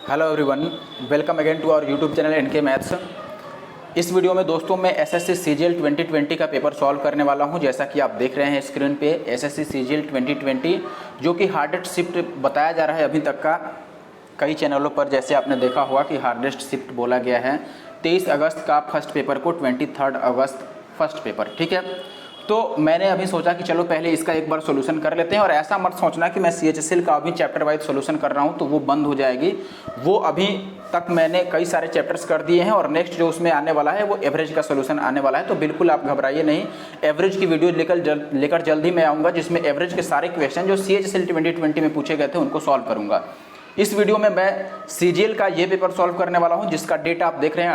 Hello everyone, welcome again to our YouTube channel NK maths. इस video में दोस्तों मैं एसएससी सीजीएल 2020 का पेपर सॉल्व करने वाला हूं। जैसा कि आप देख रहे हैं स्क्रीन पे एसएससी सीजीएल 2020 जो कि हार्डेस्ट शिफ्ट बताया जा रहा है अभी तक का कई चैनलों पर। जैसे आपने देखा होगा कि हार्डेस्ट शिफ्ट बोला गया है 23 अगस्त का फर्स्ट पेपर को 23 अगस्त फर्स्ट पेपर, ठीक है। तो मैंने अभी सोचा कि चलो पहले इसका एक बार सॉल्यूशन कर लेते हैं। और ऐसा मत सोचना कि मैं सीएचएसएल का अभी चैप्टर वाइज सॉल्यूशन कर रहा हूं तो वो बंद हो जाएगी। वो अभी तक मैंने कई सारे चैप्टर्स कर दिए हैं और नेक्स्ट जो उसमें आने वाला है वो एवरेज का सॉल्यूशन आने वाला है। तो बिल्कुल आप घबराइए नहीं, एवरेज की वीडियो लेकर जल्द ही मैं आऊँगा जिसमें एवरेज के सारे क्वेश्चन जो सीएचएसएल 2020 में पूछे गए थे उनको सॉल्व करूँगा। इस वीडियो में मैं सीजीएल का ये पेपर सॉल्व करने वाला हूं जिसका डेट आप देख रहे हैं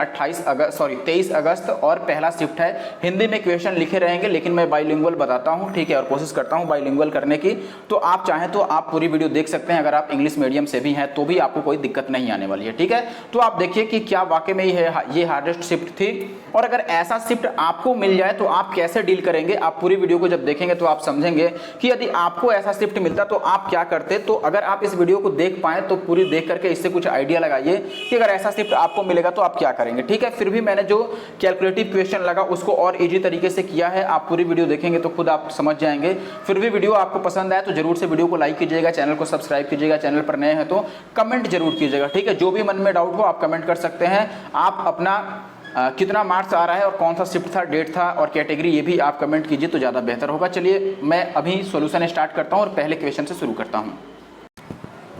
23 अगस्त और पहला शिफ्ट है। हिंदी में क्वेश्चन लिखे रहेंगे लेकिन मैं बाइलिंगुअल बताता हूं, ठीक है, और कोशिश करता हूं बाइलिंगुअल करने की। तो आप चाहें तो आप पूरी वीडियो देख सकते हैं। अगर आप इंग्लिश मीडियम से भी हैं तो भी आपको कोई दिक्कत नहीं आने वाली है, ठीक है। तो आप देखिए कि क्या वाकई में ये हार्डेस्ट शिफ्ट थी और अगर ऐसा शिफ्ट आपको मिल जाए तो आप कैसे डील करेंगे। आप पूरी वीडियो को जब देखेंगे तो आप समझेंगे कि यदि आपको ऐसा शिफ्ट मिलता तो आप क्या करते। तो अगर आप इस वीडियो को देख पाए तो पूरी देख करके इससे कुछ आइडिया लगाइए कि अगर ऐसा शिफ्ट आपको मिलेगा तो आप क्या करेंगे, ठीक है। फिर भी मैंने जो कैलकुलेटिव क्वेश्चन लगा उसको और इजी तरीके से किया है। आप पूरी वीडियो देखेंगे तो खुद आप समझ जाएंगे। फिर भी वीडियो आपको पसंद आए तो जरूर से वीडियो को लाइक कीजिएगा, चैनल को सब्सक्राइब कीजिएगा, चैनल पर नए हैं तो कमेंट जरूर कीजिएगा, ठीक है। जो भी मन में डाउट हो आप कमेंट कर सकते हैं। आप अपना कितना मार्क्स आ रहा है और कौन सा शिफ्ट था, डेट था और कैटेगरी, ये भी आप कमेंट कीजिए तो ज़्यादा बेहतर होगा। चलिए मैं अभी सॉल्यूशन स्टार्ट करता हूँ और पहले क्वेश्चन से शुरू करता हूँ।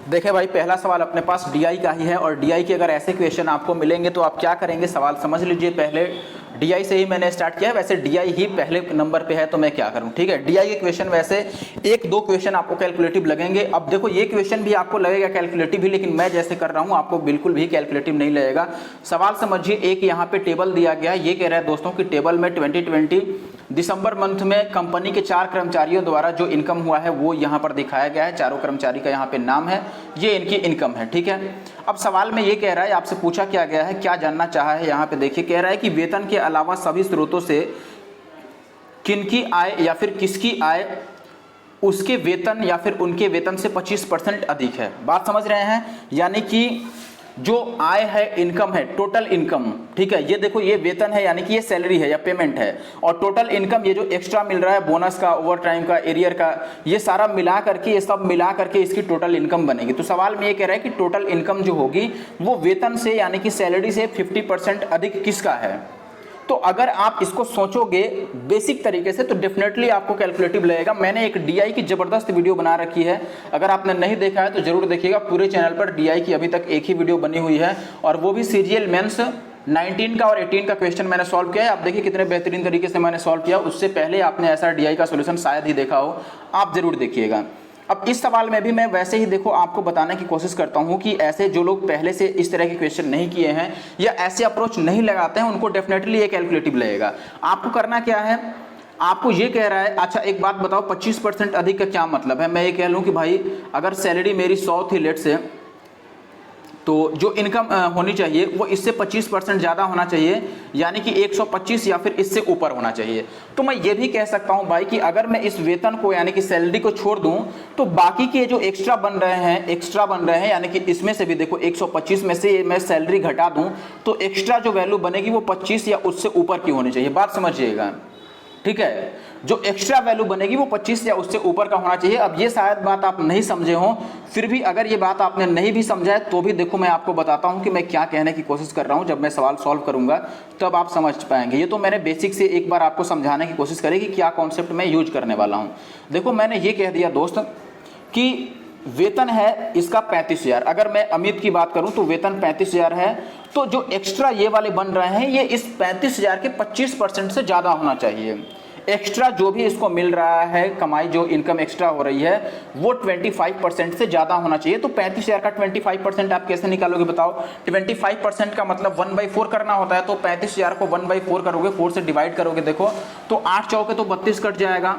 देखिए भाई, पहला सवाल अपने पास डीआई का ही है और डीआई के अगर ऐसे क्वेश्चन आपको मिलेंगे तो आप क्या करेंगे, सवाल समझ लीजिए। पहले डीआई से ही मैंने स्टार्ट किया है, वैसे डीआई ही पहले नंबर पे है तो मैं क्या करूं, ठीक है। डीआई के क्वेश्चन वैसे एक दो क्वेश्चन आपको कैलकुलेटिव लगेंगे। अब देखो ये क्वेश्चन भी आपको लगेगा कैलकुलेटिव ही, लेकिन मैं जैसे कर रहा हूं आपको बिल्कुल भी कैलकुलेटिव नहीं लगेगा। सवाल समझिए, एक यहाँ पे टेबल दिया गया है। ये कह रहा है दोस्तों कि टेबल में 2020 दिसंबर मंथ में कंपनी के 4 कर्मचारियों द्वारा जो इनकम हुआ है वो यहाँ पर दिखाया गया है। चारों कर्मचारी का यहाँ पे नाम है, ये इनकी इनकम है, ठीक है। अब सवाल में ये कह रहा है, आपसे पूछा क्या गया है, क्या जानना चाहा है। यहाँ पे देखिए कह रहा है कि वेतन के अलावा सभी स्रोतों से किनकी आय या फिर किसकी आय उसके वेतन या फिर उनके वेतन से 25% अधिक है। बात समझ रहे हैं, यानी कि जो आय है, इनकम है, टोटल इनकम, ठीक है। ये देखो ये वेतन है यानी कि ये सैलरी है या पेमेंट है, और टोटल इनकम ये जो एक्स्ट्रा मिल रहा है, बोनस का, ओवर टाइम का, एरियर का, ये सारा मिला करके, ये सब मिला करके इसकी टोटल इनकम बनेगी। तो सवाल में ये कह रहा है कि टोटल इनकम जो होगी वो वेतन से यानी कि सैलरी से 50% अधिक किसका है। तो अगर आप इसको सोचोगे बेसिक तरीके से तो डेफिनेटली आपको कैलकुलेटिव लगेगा। मैंने एक डीआई की जबरदस्त वीडियो बना रखी है, अगर आपने नहीं देखा है तो जरूर देखिएगा। पूरे चैनल पर डीआई की अभी तक एक ही वीडियो बनी हुई है और वो भी सीजीएल मेंस 19 का और 18 का क्वेश्चन मैंने सॉल्व किया है। आप देखिए कितने बेहतरीन तरीके से मैंने सॉल्व किया। उससे पहले आपने ऐसा डीआई का सोल्यूशन शायद ही देखा हो, आप जरूर देखिएगा। अब इस सवाल में भी मैं वैसे ही देखो आपको बताने की कोशिश करता हूं कि ऐसे जो लोग पहले से इस तरह के क्वेश्चन नहीं किए हैं या ऐसे अप्रोच नहीं लगाते हैं उनको डेफिनेटली ये कैलकुलेटिव लगेगा। आपको करना क्या है, आपको ये कह रहा है, अच्छा एक बात बताओ 25% अधिक का क्या मतलब है। मैं ये कह लूँ कि भाई अगर सैलरी मेरी 100 थी लेट से, तो जो इनकम होनी चाहिए वो इससे 25% ज़्यादा होना चाहिए, यानी कि 125 या फिर इससे ऊपर होना चाहिए। तो मैं ये भी कह सकता हूं भाई कि अगर मैं इस वेतन को यानी कि सैलरी को छोड़ दूं तो बाकी के जो एक्स्ट्रा बन रहे हैं यानी कि इसमें से भी देखो 125 में से मैं सैलरी घटा दूं तो एक्स्ट्रा जो वैल्यू बनेगी वो 25 या उससे ऊपर की होनी चाहिए। बात समझिएगा, ठीक है। जो एक्स्ट्रा वैल्यू बनेगी वो 25 या उससे ऊपर का होना चाहिए। अब ये शायद बात आप नहीं समझे हो, फिर भी अगर ये बात आपने नहीं भी समझा है तो भी देखो मैं आपको बताता हूं कि मैं क्या कहने की कोशिश कर रहा हूं। जब मैं सवाल सॉल्व करूंगा तब आप समझ पाएंगे। ये तो मैंने बेसिक से एक बार आपको समझाने की कोशिश करी कि क्या कॉन्सेप्ट मैं यूज करने वाला हूँ। देखो मैंने ये कह दिया दोस्त कि वेतन है इसका 35,000। अगर मैं अमित की बात करूं तो वेतन 35,000 है, तो जो एक्स्ट्रा ये वाले बन रहे हैं ये इस 35,000 के 25% से ज़्यादा होना चाहिए। एक्स्ट्रा जो भी इसको मिल रहा है कमाई, जो इनकम एक्स्ट्रा हो रही है वो 25% से ज़्यादा होना चाहिए। तो 35,000 का 25% आप कैसे निकालोगे बताओ। 25% का मतलब 1/4 करना होता है, तो 35,000 को 1/4 करोगे, 4 से डिवाइड करोगे, देखो तो 8 चौके तो 32 कट जाएगा।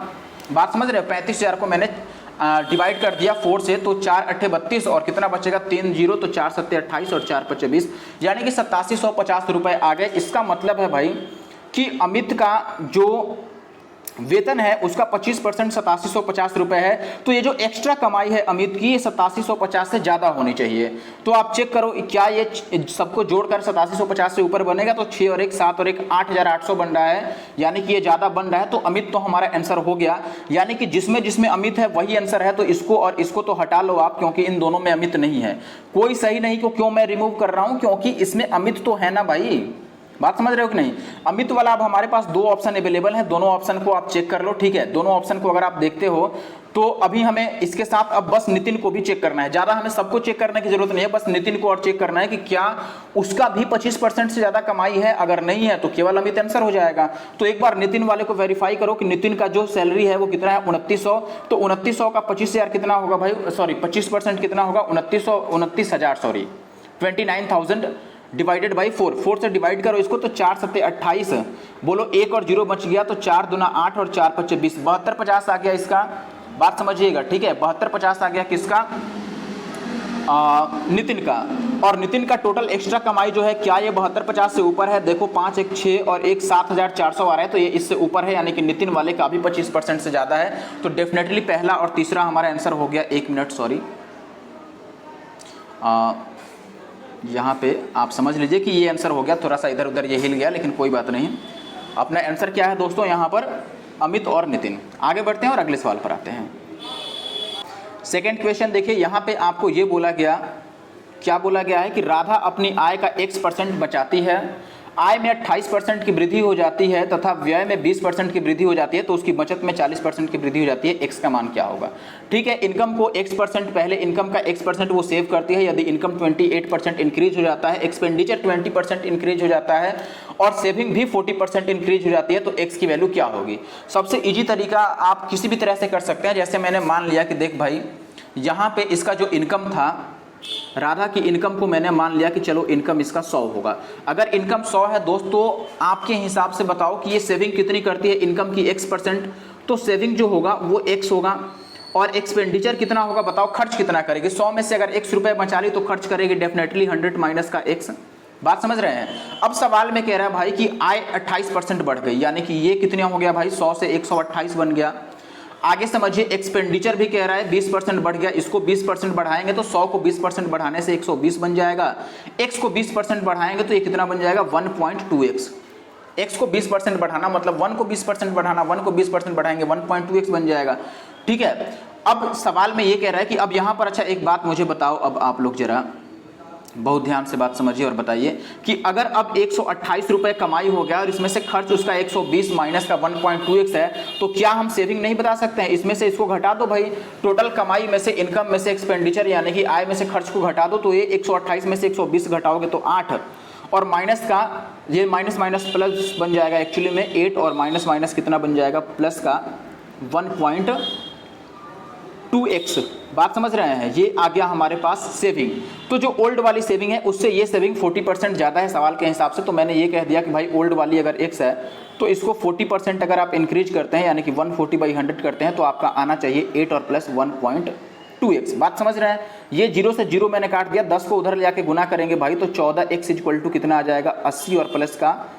बात समझ रहे हो। 35,000 को मैंने डिवाइड कर दिया 4 से, तो 4 अट्ठे 32 और कितना बचेगा 3 जीरो, तो 4 सत्ते 28 और 4 पचे 20, यानी कि 8750 रुपये आ गए। इसका मतलब है भाई कि अमित का जो वेतन है उसका 25% 8750 रुपये है। तो ये जो एक्स्ट्रा कमाई है अमित की, ये 8750 से ज़्यादा होनी चाहिए। तो आप चेक करो क्या ये सबको जोड़कर 8750 से ऊपर बनेगा, तो 6 और 1 7 और 1 8800 बन रहा है, यानी कि ये ज़्यादा बन रहा है। तो अमित तो हमारा आंसर हो गया, यानी कि जिसमें जिसमें अमित है वही आंसर है। तो इसको और इसको तो हटा लो आप, क्योंकि इन दोनों में अमित नहीं है। कोई सही नहीं को क्यों मैं रिमूव कर रहा हूँ, क्योंकि इसमें अमित तो है ना भाई, बात समझ रहे हो कि नहीं। अमित वाला अब हमारे पास 2 ऑप्शन अवेलेबल हैं, दोनों ऑप्शन को आप चेक कर लो, ठीक है। दोनों ऑप्शन को अगर आप देखते हो तो अभी हमें इसके साथ अब बस नितिन को भी चेक करना है। ज़्यादा हमें सबको चेक करने की जरूरत नहीं है, बस नितिन को और चेक करना है कि क्या उसका भी 25% से ज़्यादा कमाई है। अगर नहीं है तो केवल अमित आंसर हो जाएगा। तो एक बार नितिन वाले को वेरीफाई करो कि नितिन का जो सैलरी है वो कितना है, 2900। तो 2900 का 25,000 कितना होगा भाई, सॉरी 25% कितना होगा, 29,000 सॉरी 29,000 डिवाइडेड बाई 4 से डिवाइड करो इसको, तो 4 7 28, बोलो 1 और 0 बच गया, तो 4 दूना 8 और 4 5 20, 7250 आ गया इसका। बात समझिएगा, ठीक है। 7250 आ गया किसका, नितिन का। और नितिन का टोटल एक्स्ट्रा कमाई जो है, क्या ये 7250 से ऊपर है? देखो 5 1 6 और 1 7400 आ रहा है, तो ये इससे ऊपर है, यानी कि नितिन वाले का भी 25% से ज़्यादा है। तो डेफिनेटली पहला और तीसरा हमारा आंसर हो गया। 1 मिनट सॉरी, यहाँ पे आप समझ लीजिए कि ये आंसर हो गया, थोड़ा सा इधर उधर ये हिल गया, लेकिन कोई बात नहीं। अपना आंसर क्या है दोस्तों, यहाँ पर अमित और नितिन। आगे बढ़ते हैं और अगले सवाल पर आते हैं। सेकंड क्वेश्चन देखिए, यहाँ पे आपको ये बोला गया, क्या बोला गया है कि राधा अपनी आय का X% बचाती है, आय में 28% की वृद्धि हो जाती है तथा व्यय में 20% की वृद्धि हो जाती है, तो उसकी बचत में 40% की वृद्धि हो जाती है। X का मान क्या होगा? ठीक है, इनकम को X%, पहले इनकम का X% वो सेव करती है। यदि इनकम 28% इंक्रीज हो जाता है, एक्सपेंडिचर 20% इंक्रीज हो जाता है और सेविंग भी 40% इंक्रीज हो जाती है, तो X की वैल्यू क्या होगी? सबसे ईजी तरीका आप किसी भी तरह से कर सकते हैं। जैसे मैंने मान लिया कि देख भाई, यहाँ पे इसका जो इनकम था, राधा की इनकम को मैंने मान लिया कि चलो इनकम इसका 100 होगा। अगर इनकम 100 है दोस्तों, आपके हिसाब से बताओ कि ये सेविंग कितनी करती है इनकम की X%, तो सेविंग जो होगा वो X होगा। और एक्सपेंडिचर कितना होगा बताओ, खर्च कितना करेगी? 100 में से अगर X रुपए बचा ली तो खर्च करेगी डेफिनेटली 100 माइनस का X। बात समझ रहे हैं। अब सवाल में कह रहा है भाई कि आय 28% बढ़ गई, यानी कि ये कितना हो गया भाई, 100 से 128 बन गया। आगे समझिए, एक्सपेंडिचर भी कह रहा है 20% बढ़ गया, इसको 20% बढ़ाएंगे तो 100 को 20% बढ़ाने से 120 बन जाएगा। X को 20% बढ़ाएंगे तो ये कितना बन जाएगा, 1.2x। X को 20% बढ़ाना मतलब 1 को 20% बढ़ाना, 1 को 20% बढ़ाएंगे 1.2x बन जाएगा। ठीक है, अब सवाल में ये कह रहा है कि अब यहाँ पर, अच्छा एक बात मुझे बताओ, अब आप लोग जरा बहुत ध्यान से बात समझिए और बताइए कि अगर अब 128 रुपये कमाई हो गया और इसमें से खर्च उसका 120 माइनस का 1.2x है, तो क्या हम सेविंग नहीं बता सकते हैं? इसमें से इसको घटा दो भाई, टोटल कमाई में से इनकम में से एक्सपेंडिचर यानी कि आय में से खर्च को घटा दो, तो ये 128 में से 120 घटाओगे तो 8, और माइनस का ये माइनस माइनस प्लस बन जाएगा एक्चुअली में 8, और माइनस माइनस कितना बन जाएगा, प्लस का 1.2x। बात समझ रहे हैं। ये आ गया हमारे पास सेविंग। तो जो ओल्ड वाली सेविंग है उससे ये सेविंग 40% ज़्यादा है सवाल के हिसाब से, तो मैंने ये कह दिया कि भाई ओल्ड वाली अगर X है तो इसको 40% अगर आप इंक्रीज करते हैं, यानी कि 140/100 करते हैं, तो आपका आना चाहिए 8 और प्लस 1.2x। बात समझ रहे हैं। ये 0 से 0 मैंने काट दिया, 10 को उधर ले आके गुना करेंगे भाई, तो 14x इक्वल टू कितना आ जाएगा, 80 और प्लस का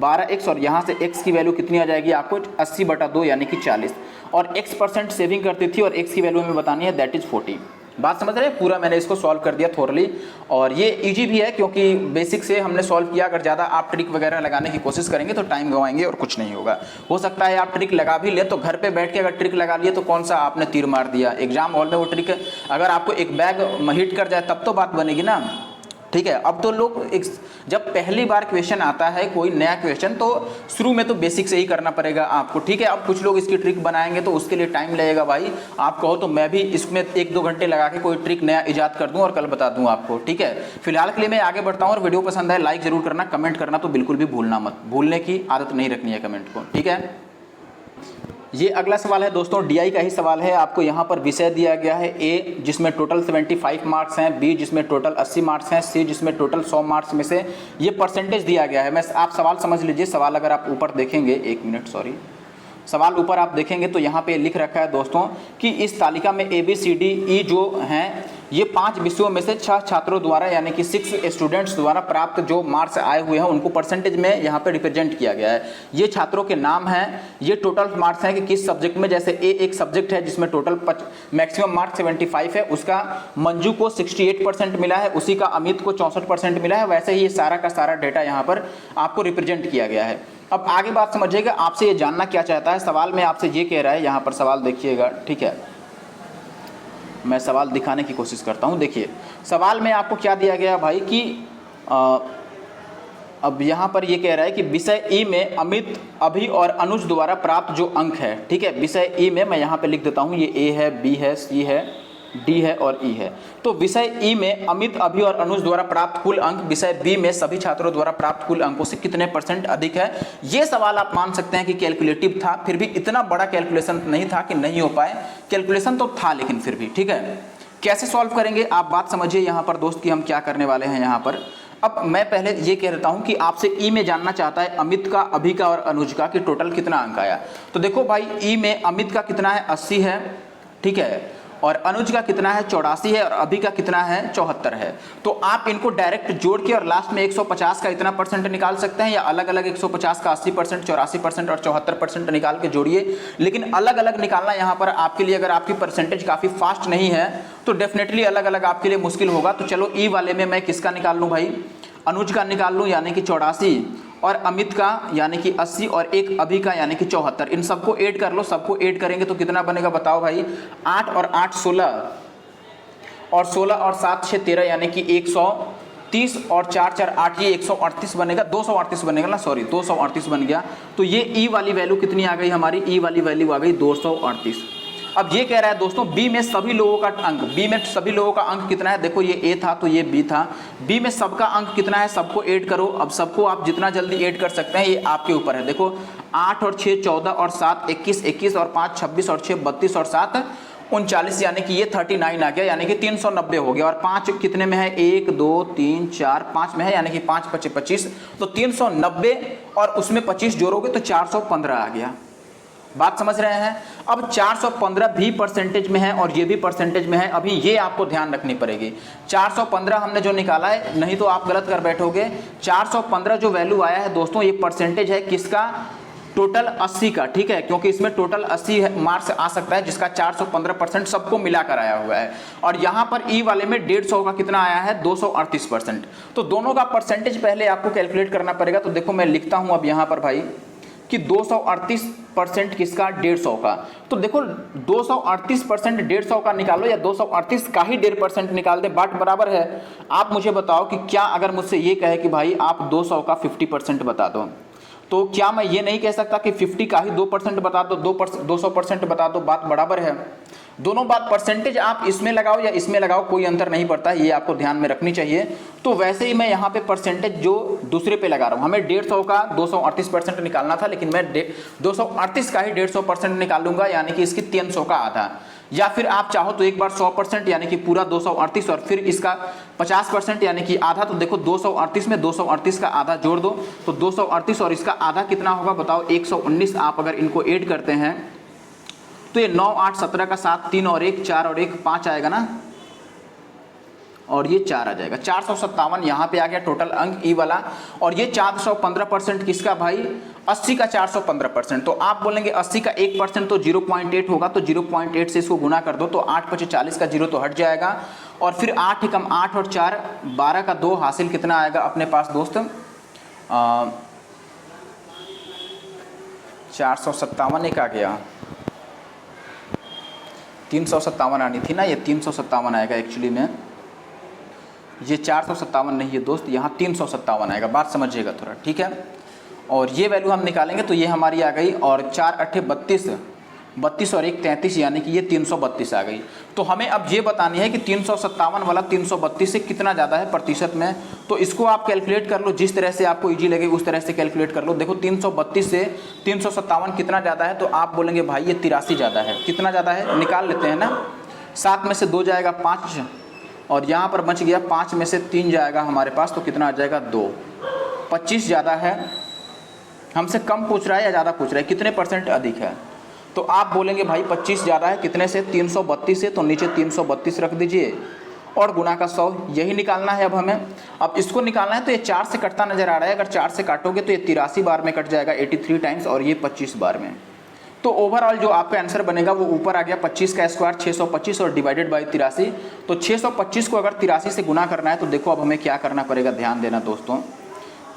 12x, और यहाँ से x की वैल्यू कितनी आ जाएगी आपको, 80/2 यानी कि 40। और X% सेविंग करती थी और x की वैल्यू हमें बतानी है, दैट इज 40। बात समझ रहे हैं। पूरा मैंने इसको सॉल्व कर दिया थोरली, और ये इजी भी है क्योंकि बेसिक से हमने सॉल्व किया। अगर ज़्यादा आप ट्रिक वगैरह लगाने की कोशिश करेंगे तो टाइम गंवाएंगे और कुछ नहीं होगा। हो सकता है आप ट्रिक लगा भी ले, तो घर पे बैठ के अगर ट्रिक लगा लिए तो कौन सा आपने तीर मार दिया। एग्जाम हॉल में वो ट्रिक अगर आपको एक बैग हिट कर जाए तब तो बात बनेगी ना। ठीक है, अब तो लोग जब पहली बार क्वेश्चन आता है कोई नया क्वेश्चन, तो शुरू में तो बेसिक से ही करना पड़ेगा आपको। ठीक है, अब कुछ लोग इसकी ट्रिक बनाएंगे तो उसके लिए टाइम लगेगा भाई। आप कहो तो मैं भी इसमें 1-2 घंटे लगा के कोई ट्रिक नया इजाद कर दूं और कल बता दूं आपको। ठीक है, फिलहाल के लिए मैं आगे बढ़ता हूं। और वीडियो पसंद आए लाइक जरूर करना, कमेंट करना तो बिल्कुल भी भूलना मत, भूलने की आदत नहीं रखनी है कमेंट को। ठीक है, ये अगला सवाल है दोस्तों, डीआई का ही सवाल है। आपको यहाँ पर विषय दिया गया है ए जिसमें टोटल 75 मार्क्स हैं, बी जिसमें टोटल 80 मार्क्स हैं, सी जिसमें टोटल 100 मार्क्स में से ये परसेंटेज दिया गया है। मैं आप सवाल समझ लीजिए। सवाल अगर आप ऊपर देखेंगे, 1 मिनट सॉरी, सवाल ऊपर आप देखेंगे तो यहाँ पे लिख रखा है दोस्तों कि इस तालिका में ABCDE जो हैं ये 5 विषयों में से 6 छात्रों द्वारा यानी कि 6 स्टूडेंट्स द्वारा प्राप्त जो मार्क्स आए हुए हैं उनको परसेंटेज में यहाँ पे रिप्रेजेंट किया गया है। ये छात्रों के नाम हैं, ये टोटल मार्क्स हैं कि किस सब्जेक्ट में, जैसे ए एक सब्जेक्ट है जिसमें टोटल मैक्सिमम मार्क्स 75 है, उसका मंजू को 68% मिला है, उसी का अमित को 64% मिला है। वैसे ही ये सारा का सारा डेटा यहाँ पर आपको रिप्रेजेंट किया गया है। अब आगे बात समझिएगा, आपसे ये जानना क्या चाहता है, सवाल में आपसे ये कह रहा है, यहाँ पर सवाल देखिएगा, ठीक है, मैं सवाल दिखाने की कोशिश करता हूँ। देखिए सवाल में आपको क्या दिया गया भाई कि अब यहाँ पर ये कह रहा है कि विषय ई में अमित, अभि और अनुज द्वारा प्राप्त जो अंक है, ठीक है, विषय ई में मैं यहाँ पे लिख देता हूँ, ये ए है, बी है, सी है, डी है और ई है। तो विषय ई में अमित, अभि और अनुज द्वारा प्राप्त कुल अंक विषय बी में सभी छात्रों द्वारा प्राप्त कुल अंकों से कितने % अधिक है। ये सवाल आप मान सकते हैं कि कैलकुलेटिव था, फिर भी इतना बड़ा कैलकुलेशन नहीं था कि नहीं हो पाए, कैलकुलेशन तो था लेकिन फिर भी, ठीक है। कैसे सॉल्व करेंगे आप बात समझिए यहाँ पर दोस्त कि हम क्या करने वाले हैं यहाँ पर। अब मैं पहले ये कह देता हूँ कि आपसे ई में जानना चाहता है अमित का, अभि का और अनुज का कि टोटल कितना अंक आया। तो देखो भाई ई में अमित का कितना है 80 है, ठीक है, और अनुज का कितना है 84 है, और अभि का कितना है 74 है। तो आप इनको डायरेक्ट जोड़ के और लास्ट में 150 का इतना % निकाल सकते हैं, या अलग अलग 150 का 80%, 84% और 74% निकाल के जोड़िए। लेकिन अलग अलग निकालना यहाँ पर आपके लिए, अगर आपकी परसेंटेज काफ़ी फास्ट नहीं है तो डेफिनेटली अलग अलग आपके लिए मुश्किल होगा। तो चलो ई वाले में मैं किसका निकाल लूँ भाई, अनुज का निकाल लूँ यानी कि 84, और अमित का यानी कि 80, और एक अभि का यानी कि 74। इन सबको ऐड कर लो, सबको ऐड करेंगे तो कितना बनेगा बताओ भाई, 8 और 8 16, और 16 और 7 6 13 यानी कि 130, और 4 4 8 ये 138 बनेगा, 238 बनेगा ना, सॉरी 238 बन गया। तो ये ई वाली वैल्यू कितनी आ गई हमारी, ई वाली वैल्यू आ गई 238। अब ये कह रहा है दोस्तों बी में सभी लोगों का अंक, बी में सभी लोगों का अंक कितना है, देखो ये ए था तो ये बी था, बी में सबका अंक कितना है, सबको ऐड करो। अब सबको आप जितना जल्दी ऐड कर सकते हैं ये आपके ऊपर है। देखो 8 और 6 14 और 7 21, 21 और 5 26 और 6 32 और 7 39 यानी कि ये 39 आ गया, यानी कि 390 हो गया। और 5 कितने में है, 1 2 3 4 5 में है, यानी कि 5 25 25, तो 390 और उसमें 25 जोड़ोगे तो 415 आ गया। बात समझ रहे हैं। अब 415 भी परसेंटेज में है और ये भी परसेंटेज में है, अभी ये आपको ध्यान रखनी पड़ेगी। 415 हमने जो निकाला है, नहीं तो आप गलत कर बैठोगे। 415 जो वैल्यू आया है दोस्तों, ये परसेंटेज है किसका, टोटल 80 का, ठीक है, क्योंकि इसमें टोटल 80 मार्क्स आ सकता है जिसका 415% सबको मिलाकर आया हुआ है। और यहाँ पर ई वाले में 150 का कितना आया है, 238%। तो दोनों का परसेंटेज पहले आपको कैलकुलेट करना पड़ेगा। तो देखो मैं लिखता हूँ अब यहाँ पर भाई कि 238% किसका, 150 का। तो देखो 238% 150 का निकालो या 238 का ही 1.5% निकाल दे, बाट बराबर है। आप मुझे बताओ कि क्या अगर मुझसे ये कहे कि भाई आप 200 का 50% बता दो, तो क्या मैं ये नहीं कह सकता कि 50 का ही 2% बता दो, 200% बता दो, बात बराबर है। दोनों बात परसेंटेज आप इसमें लगाओ या इसमें लगाओ, कोई अंतर नहीं पड़ता, ये आपको ध्यान में रखनी चाहिए। तो वैसे ही मैं यहाँ पे परसेंटेज जो दूसरे पे लगा रहा हूँ, हमें 150 का 238% निकालना था, लेकिन मैं 238 का ही 150% निकाल लूंगा, यानी कि इसकी 300 का आधा। या फिर आप चाहो तो एक बार 100% यानी कि पूरा 238 और फिर इसका 50% यानी कि आधा। तो देखो 238 में 238 का आधा जोड़ दो, तो 238 और इसका आधा कितना होगा बताओ, 119। आप अगर इनको ऐड करते हैं तो ये 9 8 17 का 7 3 और 1 4 और 1 5 आएगा ना, और ये 4 आ जाएगा। 457 यहाँ पे आ गया टोटल अंक ई वाला। और ये 415% किसका भाई, 80 का 415%। तो आप बोलेंगे 80 का 1% तो 0.8 होगा, तो 0.8 से इसको गुना कर दो, तो 8 5 40 का 0 तो हट जाएगा। और फिर 8 कम 8 और 4 12 का 2 हासिल कितना आएगा अपने पास दोस्त, 457 एक आ गया, 357 आनी थी ना, ये 357 आएगा एक्चुअली में, ये 457 नहीं है दोस्त, यहाँ 357 आएगा, बात समझिएगा थोड़ा, ठीक है। और ये वैल्यू हम निकालेंगे तो ये हमारी आ गई, और 4 8 32, 32 और 1 33, यानी कि ये 332 आ गई। तो हमें अब ये बतानी है कि 357 वाला 332 से कितना ज़्यादा है प्रतिशत में। तो इसको आप कैलकुलेट कर लो, जिस तरह से आपको इजी लगे उस तरह से कैलकुलेट कर लो। देखो 332 से 357 कितना ज़्यादा है, तो आप बोलेंगे भाई ये 83 ज़्यादा है। कितना ज़्यादा है निकाल लेते हैं ना, 7 में से 2 जाएगा 5, और यहाँ पर बच गया 5 में से 3 जाएगा हमारे पास, तो कितना आ जाएगा 2। 25 ज़्यादा है, हमसे कम पूछ रहा है या ज़्यादा पूछ रहा है, कितने % अधिक है। तो आप बोलेंगे भाई 25 ज़्यादा है, कितने से, 332 से, तो नीचे 332 रख दीजिए, और गुना का 100, यही निकालना है अब हमें। अब इसको निकालना है तो ये 4 से कटता नजर आ रहा है, अगर 4 से काटोगे तो ये 83 बार में कट जाएगा 83 टाइम्स, और ये 25 बार में। तो ओवरऑल जो आपका आंसर बनेगा वो ऊपर आ गया 25 का स्क्वायर 625 और डिवाइडेड बाई 83। तो 625 को अगर 83 से गुना करना है तो देखो अब हमें क्या करना पड़ेगा, ध्यान देना दोस्तों।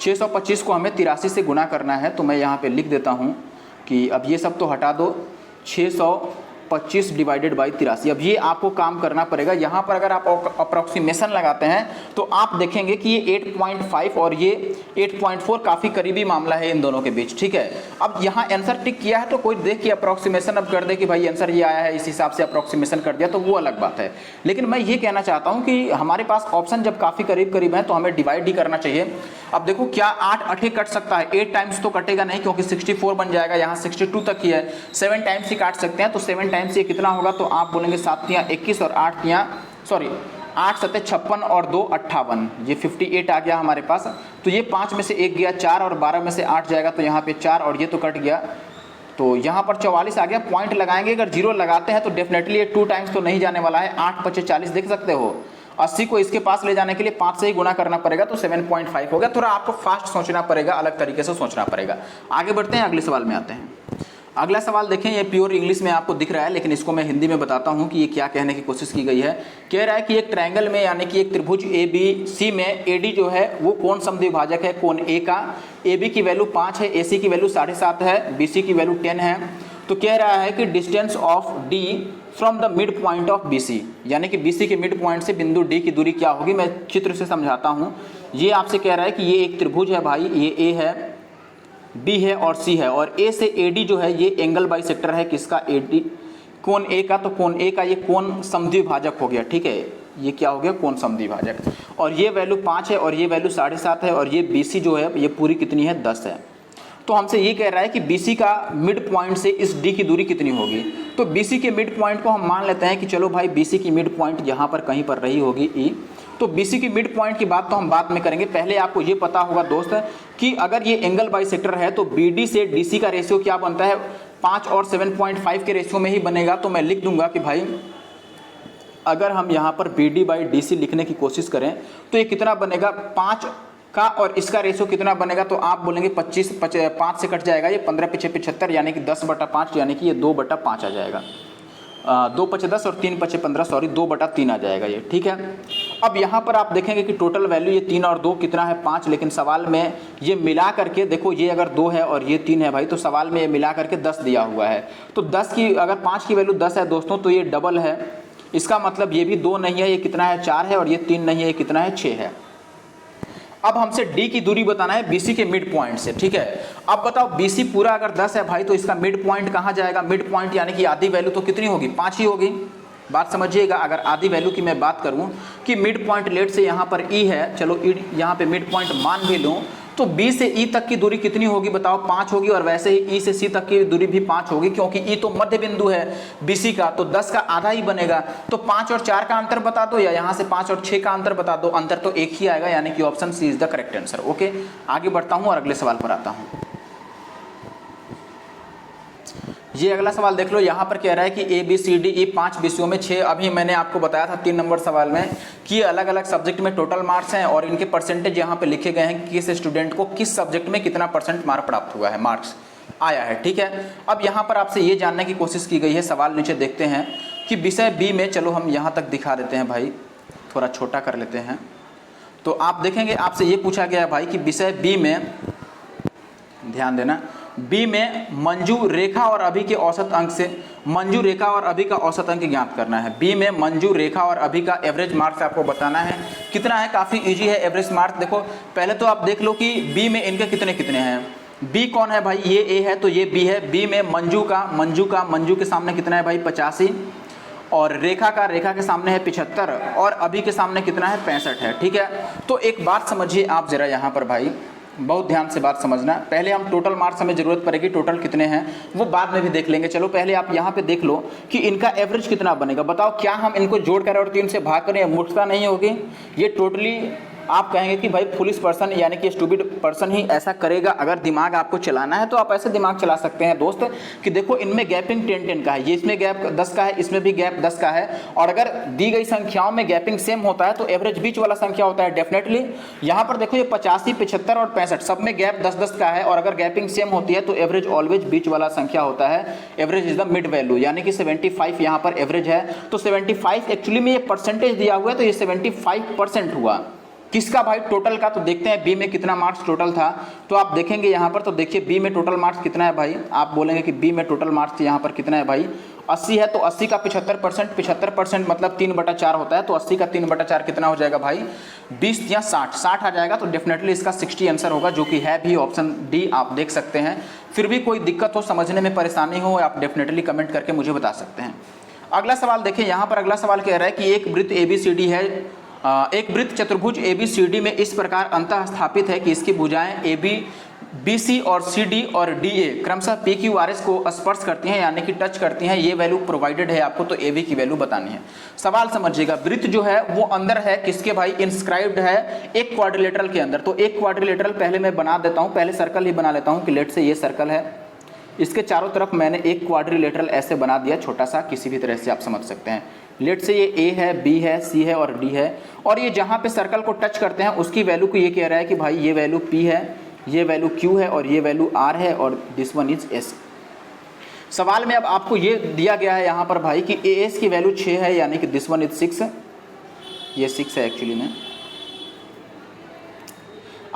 625 को हमें 83 से गुना करना है, तो मैं यहाँ पे लिख देता हूँ कि अब ये सब तो हटा दो, 625 डिवाइडेड बाई 83। अब ये आपको काम करना पड़ेगा। यहाँ पर अगर आप अप्रॉक्सीमेशन लगाते हैं तो आप देखेंगे कि ये 8.5 और ये 8.4 काफ़ी करीबी मामला है इन दोनों के बीच, ठीक है। अब यहाँ आंसर टिक किया है तो कोई देख के अप्रॉक्सीमेशन अब कर दे कि भाई आंसर ये आया है, इस हिसाब से अप्रॉक्सीमेशन कर दिया, तो वो अलग बात है। लेकिन मैं ये कहना चाहता हूँ कि हमारे पास ऑप्शन जब काफ़ी करीब करीब है तो हमें डिवाइड ही करना चाहिए। अब देखो क्या 8 8 कट सकता है, 8 टाइम्स तो कटेगा नहीं क्योंकि 64 बन जाएगा, यहाँ 62 तक ही है, 7 टाइम्स ही काट सकते हैं। तो 7 टाइम्स ये कितना होगा, तो आप बोलेंगे 7 तियाँ 21 और 8 7 56 और 2 58, ये 58 आ गया हमारे पास। तो ये 5 में से 1 गया 4 और 12 में से 8 जाएगा, तो यहाँ पे 4 और ये तो कट गया, तो यहाँ पर 44 आ गया। पॉइंट लगाएंगे, अगर 0 लगाते हैं तो डेफिनेटली ये 2 टाइम्स तो नहीं जाने वाला है। 8 × 5 = 40, देख सकते हो। 80 को इसके पास ले जाने के लिए 5 से ही गुना करना पड़ेगा, तो 7.5 हो गया। थोड़ा आपको फास्ट सोचना पड़ेगा, अलग तरीके से सोचना पड़ेगा। आगे बढ़ते हैं, अगले सवाल में आते हैं। अगला सवाल देखें, ये प्योर इंग्लिश में आपको दिख रहा है, लेकिन इसको मैं हिंदी में बताता हूँ कि ये क्या कहने की कोशिश की गई है। कह रहा है कि एक ट्रायंगल में, यानी कि एक त्रिभुज ABC में AD जो है वो कोण समद्विभाजक है कोण A का। AB की वैल्यू 5 है, AC की वैल्यू 7.5 है, BC की वैल्यू 10 है। तो कह रहा है कि distance of D from the mid point of BC, यानी कि BC के मिड पॉइंट से बिंदु D की दूरी क्या होगी। मैं चित्र से समझाता हूँ। ये आपसे कह रहा है कि ये एक त्रिभुज है भाई, ये A है, B है और C है, और A से AD जो है ये एंगल बाइसेक्टर है, किसका, AD कोण A का। तो कोण A का ये कोण समद्विभाजक हो गया, ठीक है, ये क्या हो गया, कोण समद्विभाजक। और ये वैल्यू 5 है और ये वैल्यू 7.5 है, और ये BC जो है ये पूरी कितनी है, 10 है। तो हमसे ये कह रहा है कि BC का मिड पॉइंट से इस D की दूरी कितनी होगी। तो BC के मिड पॉइंट को हम मान लेते हैं कि चलो भाई BC की मिड पॉइंट यहाँ पर कहीं पर रही होगी E। तो BC की मिड पॉइंट की बात तो हम बाद में करेंगे, पहले आपको ये पता होगा दोस्त कि अगर ये एंगल बाइसेक्टर है तो BD से DC का रेशियो क्या बनता है, 5 और 7.5 के रेशियो में ही बनेगा। तो मैं लिख दूंगा कि भाई अगर हम यहाँ पर BD/DC लिखने की कोशिश करें तो ये कितना बनेगा, 5 का, और इसका रेशियो कितना बनेगा, तो आप बोलेंगे 25, 5 से कट जाएगा, ये 15 × 5 = 75, यानी कि 10/5, यानी कि ये 2/5 आ जाएगा। 2 × 5 = 10 और 3 × 5 = 15, सॉरी 2/3 आ जाएगा ये, ठीक है। अब यहाँ पर आप देखेंगे कि टोटल वैल्यू ये 3 और 2 कितना है, 5, लेकिन सवाल में ये मिला करके देखो, ये अगर 2 है और ये 3 है भाई, तो सवाल में ये मिला करके 10 दिया हुआ है। तो 10 की, अगर 5 की वैल्यू 10 है दोस्तों तो ये डबल है, इसका मतलब ये भी 2 नहीं है, ये कितना है, 4 है, और ये 3 नहीं है, ये कितना है, 6 है। अब हमसे D की दूरी बताना है BC के मिड पॉइंट से, ठीक है। अब बताओ BC पूरा अगर 10 है भाई, तो इसका मिड पॉइंट कहाँ जाएगा, मिड पॉइंट यानी कि आधी वैल्यू तो कितनी होगी, 5 ही होगी। बात समझिएगा, अगर आधी वैल्यू की मैं बात करूं कि मिड पॉइंट लेट से यहाँ पर E है, चलो E यहाँ पे मिड पॉइंट मान भी लूँ, तो B से E तक की दूरी कितनी होगी बताओ, 5 होगी। और वैसे ही E से C तक की दूरी भी 5 होगी, क्योंकि E तो मध्य बिंदु है BC का, तो 10 का आधा ही बनेगा। तो 5 और 4 का अंतर बता दो, या यहाँ से 5 और 6 का अंतर बता दो, अंतर तो एक ही आएगा, यानी कि option C is the correct answer. Okay, आगे बढ़ता हूँ और अगले सवाल पर आता हूँ। ये अगला सवाल देख लो, यहाँ पर कह रहा है कि ABCDE 5 विषयों में 6, अभी मैंने आपको बताया था 3 नंबर सवाल में कि अलग अलग सब्जेक्ट में टोटल मार्क्स हैं और इनके परसेंटेज यहाँ पे लिखे गए हैं कि किस स्टूडेंट को किस सब्जेक्ट में कितना % मार्क प्राप्त हुआ है, मार्क्स आया है, ठीक है। अब यहाँ पर आपसे ये जानने की कोशिश की गई है, सवाल नीचे देखते हैं कि विषय B में, चलो हम यहाँ तक दिखा देते हैं भाई, थोड़ा छोटा कर लेते हैं। तो आप देखेंगे आपसे ये पूछा गया है भाई कि विषय B में, ध्यान देना, B में मंजू, रेखा और अभी के औसत अंक से, मंजू, रेखा और अभी का औसत अंक ज्ञात करना है। B में मंजू, रेखा और अभी का एवरेज मार्क्स आपको बताना है। कितना है, काफ़ी इजी है एवरेज मार्क्स। देखो पहले तो आप देख लो कि B में इनके कितने कितने हैं। B कौन है भाई, ये A है तो ये B है। B में मंजू के सामने कितना है भाई, 85, और रेखा के सामने है 75, और अभी के सामने कितना है, 65 है, ठीक है। तो एक बात समझिए आप जरा यहाँ पर भाई, बहुत ध्यान से बात समझना। पहले हम टोटल मार्क्स, हमें जरूरत पड़ेगी टोटल कितने हैं वो बाद में भी देख लेंगे। चलो पहले आप यहाँ पे देख लो कि इनका एवरेज कितना बनेगा। बताओ क्या हम इनको जोड़ कर और 3 से भाग करें, मूर्खता नहीं होगी। ये टोटली आप कहेंगे कि भाई फुलिश पर्सन यानी कि स्टूपिड पर्सन ही ऐसा करेगा। अगर दिमाग आपको चलाना है तो आप ऐसे दिमाग चला सकते हैं दोस्त कि देखो इनमें गैपिंग 10-10 का है, ये इसमें गैप 10 का है, इसमें भी गैप 10 का है, और अगर दी गई संख्याओं में गैपिंग सेम होता है तो एवरेज बीच वाला संख्या होता है डेफिनेटली। यहाँ पर देखो ये 85, 75 और 65 सब में गैप 10-10 का है, और अगर गैपिंग सेम होती है तो एवरेज ऑलवेज बीच वाला संख्या होता है। Average is the mid value, यानी कि 75 यहाँ पर एवरेज है। तो 75 एक्चुअली में ये परसेंटेज दिया हुआ है, तो ये 75% हुआ किसका भाई, टोटल का। तो देखते हैं बी में कितना मार्क्स टोटल था। तो आप देखेंगे यहाँ पर, तो देखिए बी में टोटल मार्क्स कितना है भाई, आप बोलेंगे कि बी में टोटल मार्क्स यहाँ पर कितना है भाई, 80 है। तो 80 का 75%, 75% मतलब 3/4 होता है, तो 80 का 3/4 कितना हो जाएगा भाई, 20 या 60 आ जाएगा। तो डेफिनेटली इसका 60 आंसर होगा, जो कि है भी ऑप्शन डी। आप देख सकते हैं। फिर भी कोई दिक्कत हो, समझने में परेशानी हो, आप डेफिनेटली कमेंट करके मुझे बता सकते हैं। अगला सवाल देखिए, यहाँ पर अगला सवाल कह रहा है कि एक वृत्त ABCD है, एक वृत्त चतुर्भुज ABCD में इस प्रकार अंतः स्थापित है कि इसकी भुजाएं AB, BC और CD और DA क्रमशः PQRS को स्पर्श करती हैं, यानी कि टच करती हैं। ये वैल्यू प्रोवाइडेड है आपको, तो AB की वैल्यू बतानी है। सवाल समझिएगा, वृत्त जो है वो अंदर है किसके भाई, इंस्क्राइब्ड है एक क्वाड्रिलेटरल के अंदर। तो एक क्वाड्रिलेटरल पहले मैं बना देता हूँ, पहले सर्कल ही बना लेता हूँ कि लेट से ये सर्कल है, इसके चारों तरफ मैंने एक क्वाड्रिलेटरल ऐसे बना दिया छोटा सा, किसी भी तरह से आप समझ सकते हैं। लेट से ये A है, B है, C है और D है, और ये जहाँ पे सर्कल को टच करते हैं उसकी वैल्यू को ये कह रहा है कि भाई ये वैल्यू P है, ये वैल्यू Q है और ये वैल्यू R है, और दिस वन इज S। सवाल में अब आपको ये दिया गया है यहाँ पर भाई कि AS की वैल्यू 6 है, यानी कि दिस वन इज 6, ये 6 है एक्चुअली में।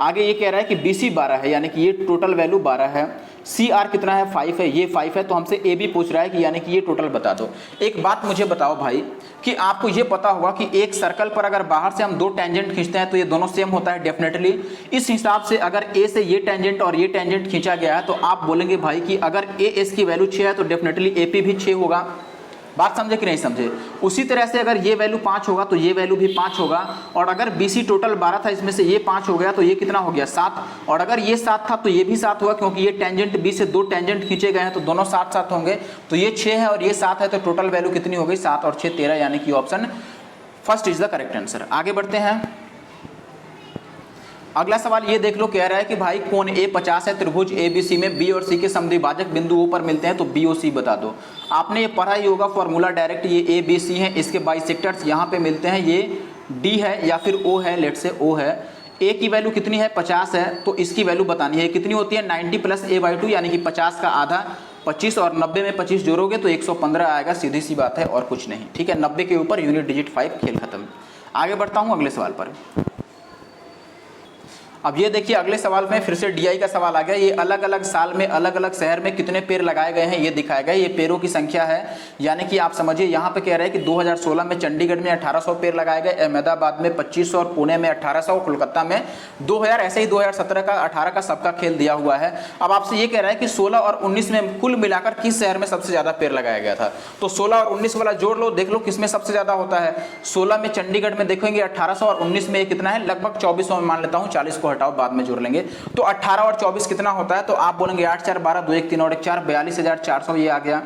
आगे ये कह रहा है कि BC 12 है, यानी कि ये टोटल वैल्यू 12 है। CR कितना है, 5 है, ये 5 है। तो हमसे AB पूछ रहा है कि यानी कि ये टोटल बता दो। एक बात मुझे बताओ भाई कि आपको ये पता होगा कि एक सर्कल पर अगर बाहर से हम 2 टेंजेंट खींचते हैं तो ये दोनों सेम होता है डेफिनेटली। इस हिसाब से अगर A से ये टेंजेंट और ये टेंजेंट खींचा गया है तो आप बोलेंगे भाई कि अगर AS की वैल्यू 6 है तो डेफिनेटली AP भी 6 होगा। बात समझे कि नहीं समझे। उसी तरह से अगर ये वैल्यू 5 होगा तो ये वैल्यू भी 5 होगा, और अगर BC टोटल 12 था, इसमें से ये 5 हो गया तो ये कितना हो गया 7, और अगर ये 7 था तो ये भी 7 होगा, क्योंकि ये टेंजेंट B से 2 टेंजेंट खींचे गए हैं तो दोनों 7-7 होंगे। तो ये 6 है और ये 7 है, तो टोटल वैल्यू कितनी हो गई, 7 और 6 13, यानी कि option first is the correct answer. आगे बढ़ते हैं। अगला सवाल ये देख लो, कह रहा है कि भाई कोण A 50 है, त्रिभुज ABC में B और C के समद्विभाजक बिंदु O पर मिलते हैं, तो B और C बता दो। आपने ये पढ़ा ही होगा फॉर्मूला डायरेक्ट, ये ABC है, इसके बाइसेक्टर्स यहाँ पे मिलते हैं, ये D है या फिर O है, लेट से O है। A की वैल्यू कितनी है, 50 है, तो इसकी वैल्यू बतानी है कितनी होती है, 90 + A/2, यानी कि 50 का आधा 25, और 90 में 25 जोड़ोगे तो 115 आएगा, सीधी सी बात है और कुछ नहीं। ठीक है, 90 के ऊपर यूनिट डिजिट 5, खेल खत्म। आगे बढ़ता हूँ अगले सवाल पर। अब ये देखिए अगले सवाल में फिर से DI का सवाल आ गया। ये अलग अलग साल में अलग अलग शहर में कितने पेड़ लगाए गए हैं ये दिखाया गया, ये पेड़ों की संख्या है। यानी कि आप समझिए यहाँ पे कह रहे हैं कि 2016 में चंडीगढ़ में 1800 पेड़ लगाए गए, अहमदाबाद में 2500 और पुणे में 1800, कोलकाता में 2000, ऐसे ही 2017 का 18 का सबका खेल दिया हुआ है। अब आपसे ये कह रहा है कि 16 और 19 में कुल मिलाकर किस शहर में सबसे ज़्यादा पेड़ लगाया गया था। तो 16 और 19 वाला जोड़ लो, देख लो किसमें सबसे ज़्यादा होता है। 16 में चंडीगढ़ में देखेंगे 1800, और 19 में कितना है, लगभग 2400 में मान लेता हूँ, 40 को हटाओ बाद में जोड़ लेंगे। तो 18 और 24 कितना होता है, तो आप बोलेंगे 8 4 12, 2 1 3 और 1 4, 42,400 ये आ गया।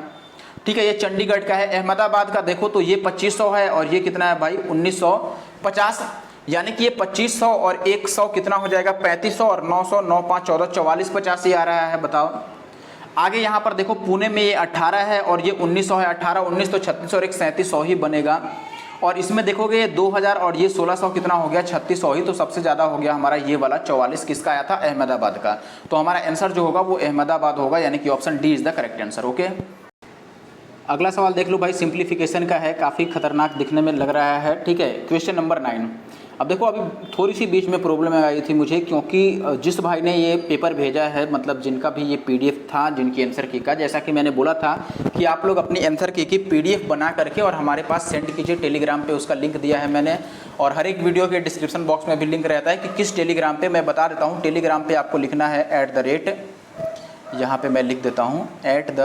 ठीक है, ये चंडीगढ़ का है। अहमदाबाद का देखो तो ये 2500 है, और ये कितना है भाई 1950, यानी कि ये 2500 और 100 कितना हो जाएगा 3500, और 900 9 5 14 44 85 आ रहा है। बताओ आगे यहाँ पर देखो, पुणे में ये 18 है और ये 1900 है, 18 19 तो 3600 और 1 3700 ही बनेगा। और इसमें देखोगे ये 2000 और ये 1600 कितना हो गया 3600 ही, तो सबसे ज़्यादा हो गया हमारा ये वाला 44, किसका आया था, अहमदाबाद का। तो हमारा आंसर जो होगा वो अहमदाबाद होगा, यानी कि option D is the correct answer. Okay, अगला सवाल देख लो भाई, सिंप्लीफिकेशन का है, काफ़ी खतरनाक दिखने में लग रहा है। ठीक है, क्वेश्चन नंबर 9। अब देखो अभी थोड़ी सी बीच में प्रॉब्लम आई थी मुझे, क्योंकि जिस भाई ने ये पेपर भेजा है, मतलब जिनका भी ये PDF था, जिनकी आंसर की का, जैसा कि मैंने बोला था कि आप लोग अपनी आंसर की PDF बना करके और हमारे पास सेंड कीजिए टेलीग्राम पे। उसका लिंक दिया है मैंने, और हर एक वीडियो के डिस्क्रिप्शन बॉक्स में भी लिंक रहता है कि किस टेलीग्राम पे। मैं बता देता हूँ, टेलीग्राम पे आपको लिखना है @ यहाँ पे मैं लिख देता हूँ @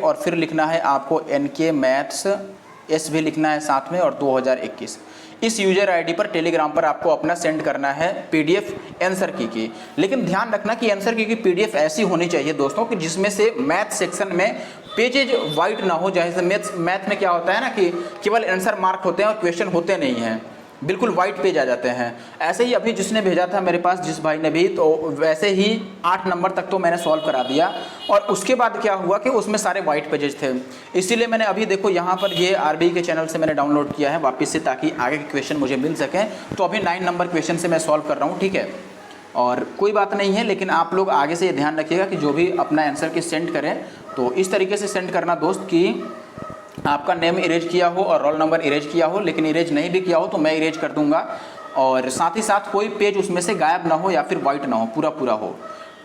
और फिर लिखना है आपको NK मैथ्स S भी लिखना है साथ में, और 2021 इस यूजर आईडी पर टेलीग्राम पर आपको अपना सेंड करना है PDF आंसर की। लेकिन ध्यान रखना कि आंसर की PDF ऐसी होनी चाहिए दोस्तों कि जिसमें से मैथ सेक्शन में पेजेज वाइट ना हो। जैसे मैथ में क्या होता है ना कि केवल आंसर मार्क होते हैं और क्वेश्चन होते नहीं हैं, बिल्कुल वाइट पेज आ जाते हैं। ऐसे ही अभी जिसने भेजा था मेरे पास, जिस भाई ने भी, तो वैसे ही 8 नंबर तक तो मैंने सॉल्व करा दिया और उसके बाद क्या हुआ कि उसमें सारे वाइट पेजेस थे। इसीलिए मैंने अभी देखो यहाँ पर ये आरबीआई के चैनल से मैंने डाउनलोड किया है वापस से, ताकि आगे के क्वेश्चन मुझे मिल सकें। तो अभी 9 नंबर क्वेश्चन से मैं सॉल्व कर रहा हूँ, ठीक है। और कोई बात नहीं है, लेकिन आप लोग आगे से ये ध्यान रखिएगा कि जो भी अपना आंसर की सेंड करें तो इस तरीके से सेंड करना दोस्त कि आपका नेम इरेज किया हो और रोल नंबर इरेज किया हो, लेकिन इरेज नहीं भी किया हो तो मैं इरेज कर दूंगा। और साथ ही साथ कोई पेज उसमें से गायब ना हो या फिर वाइट ना हो, पूरा पूरा हो,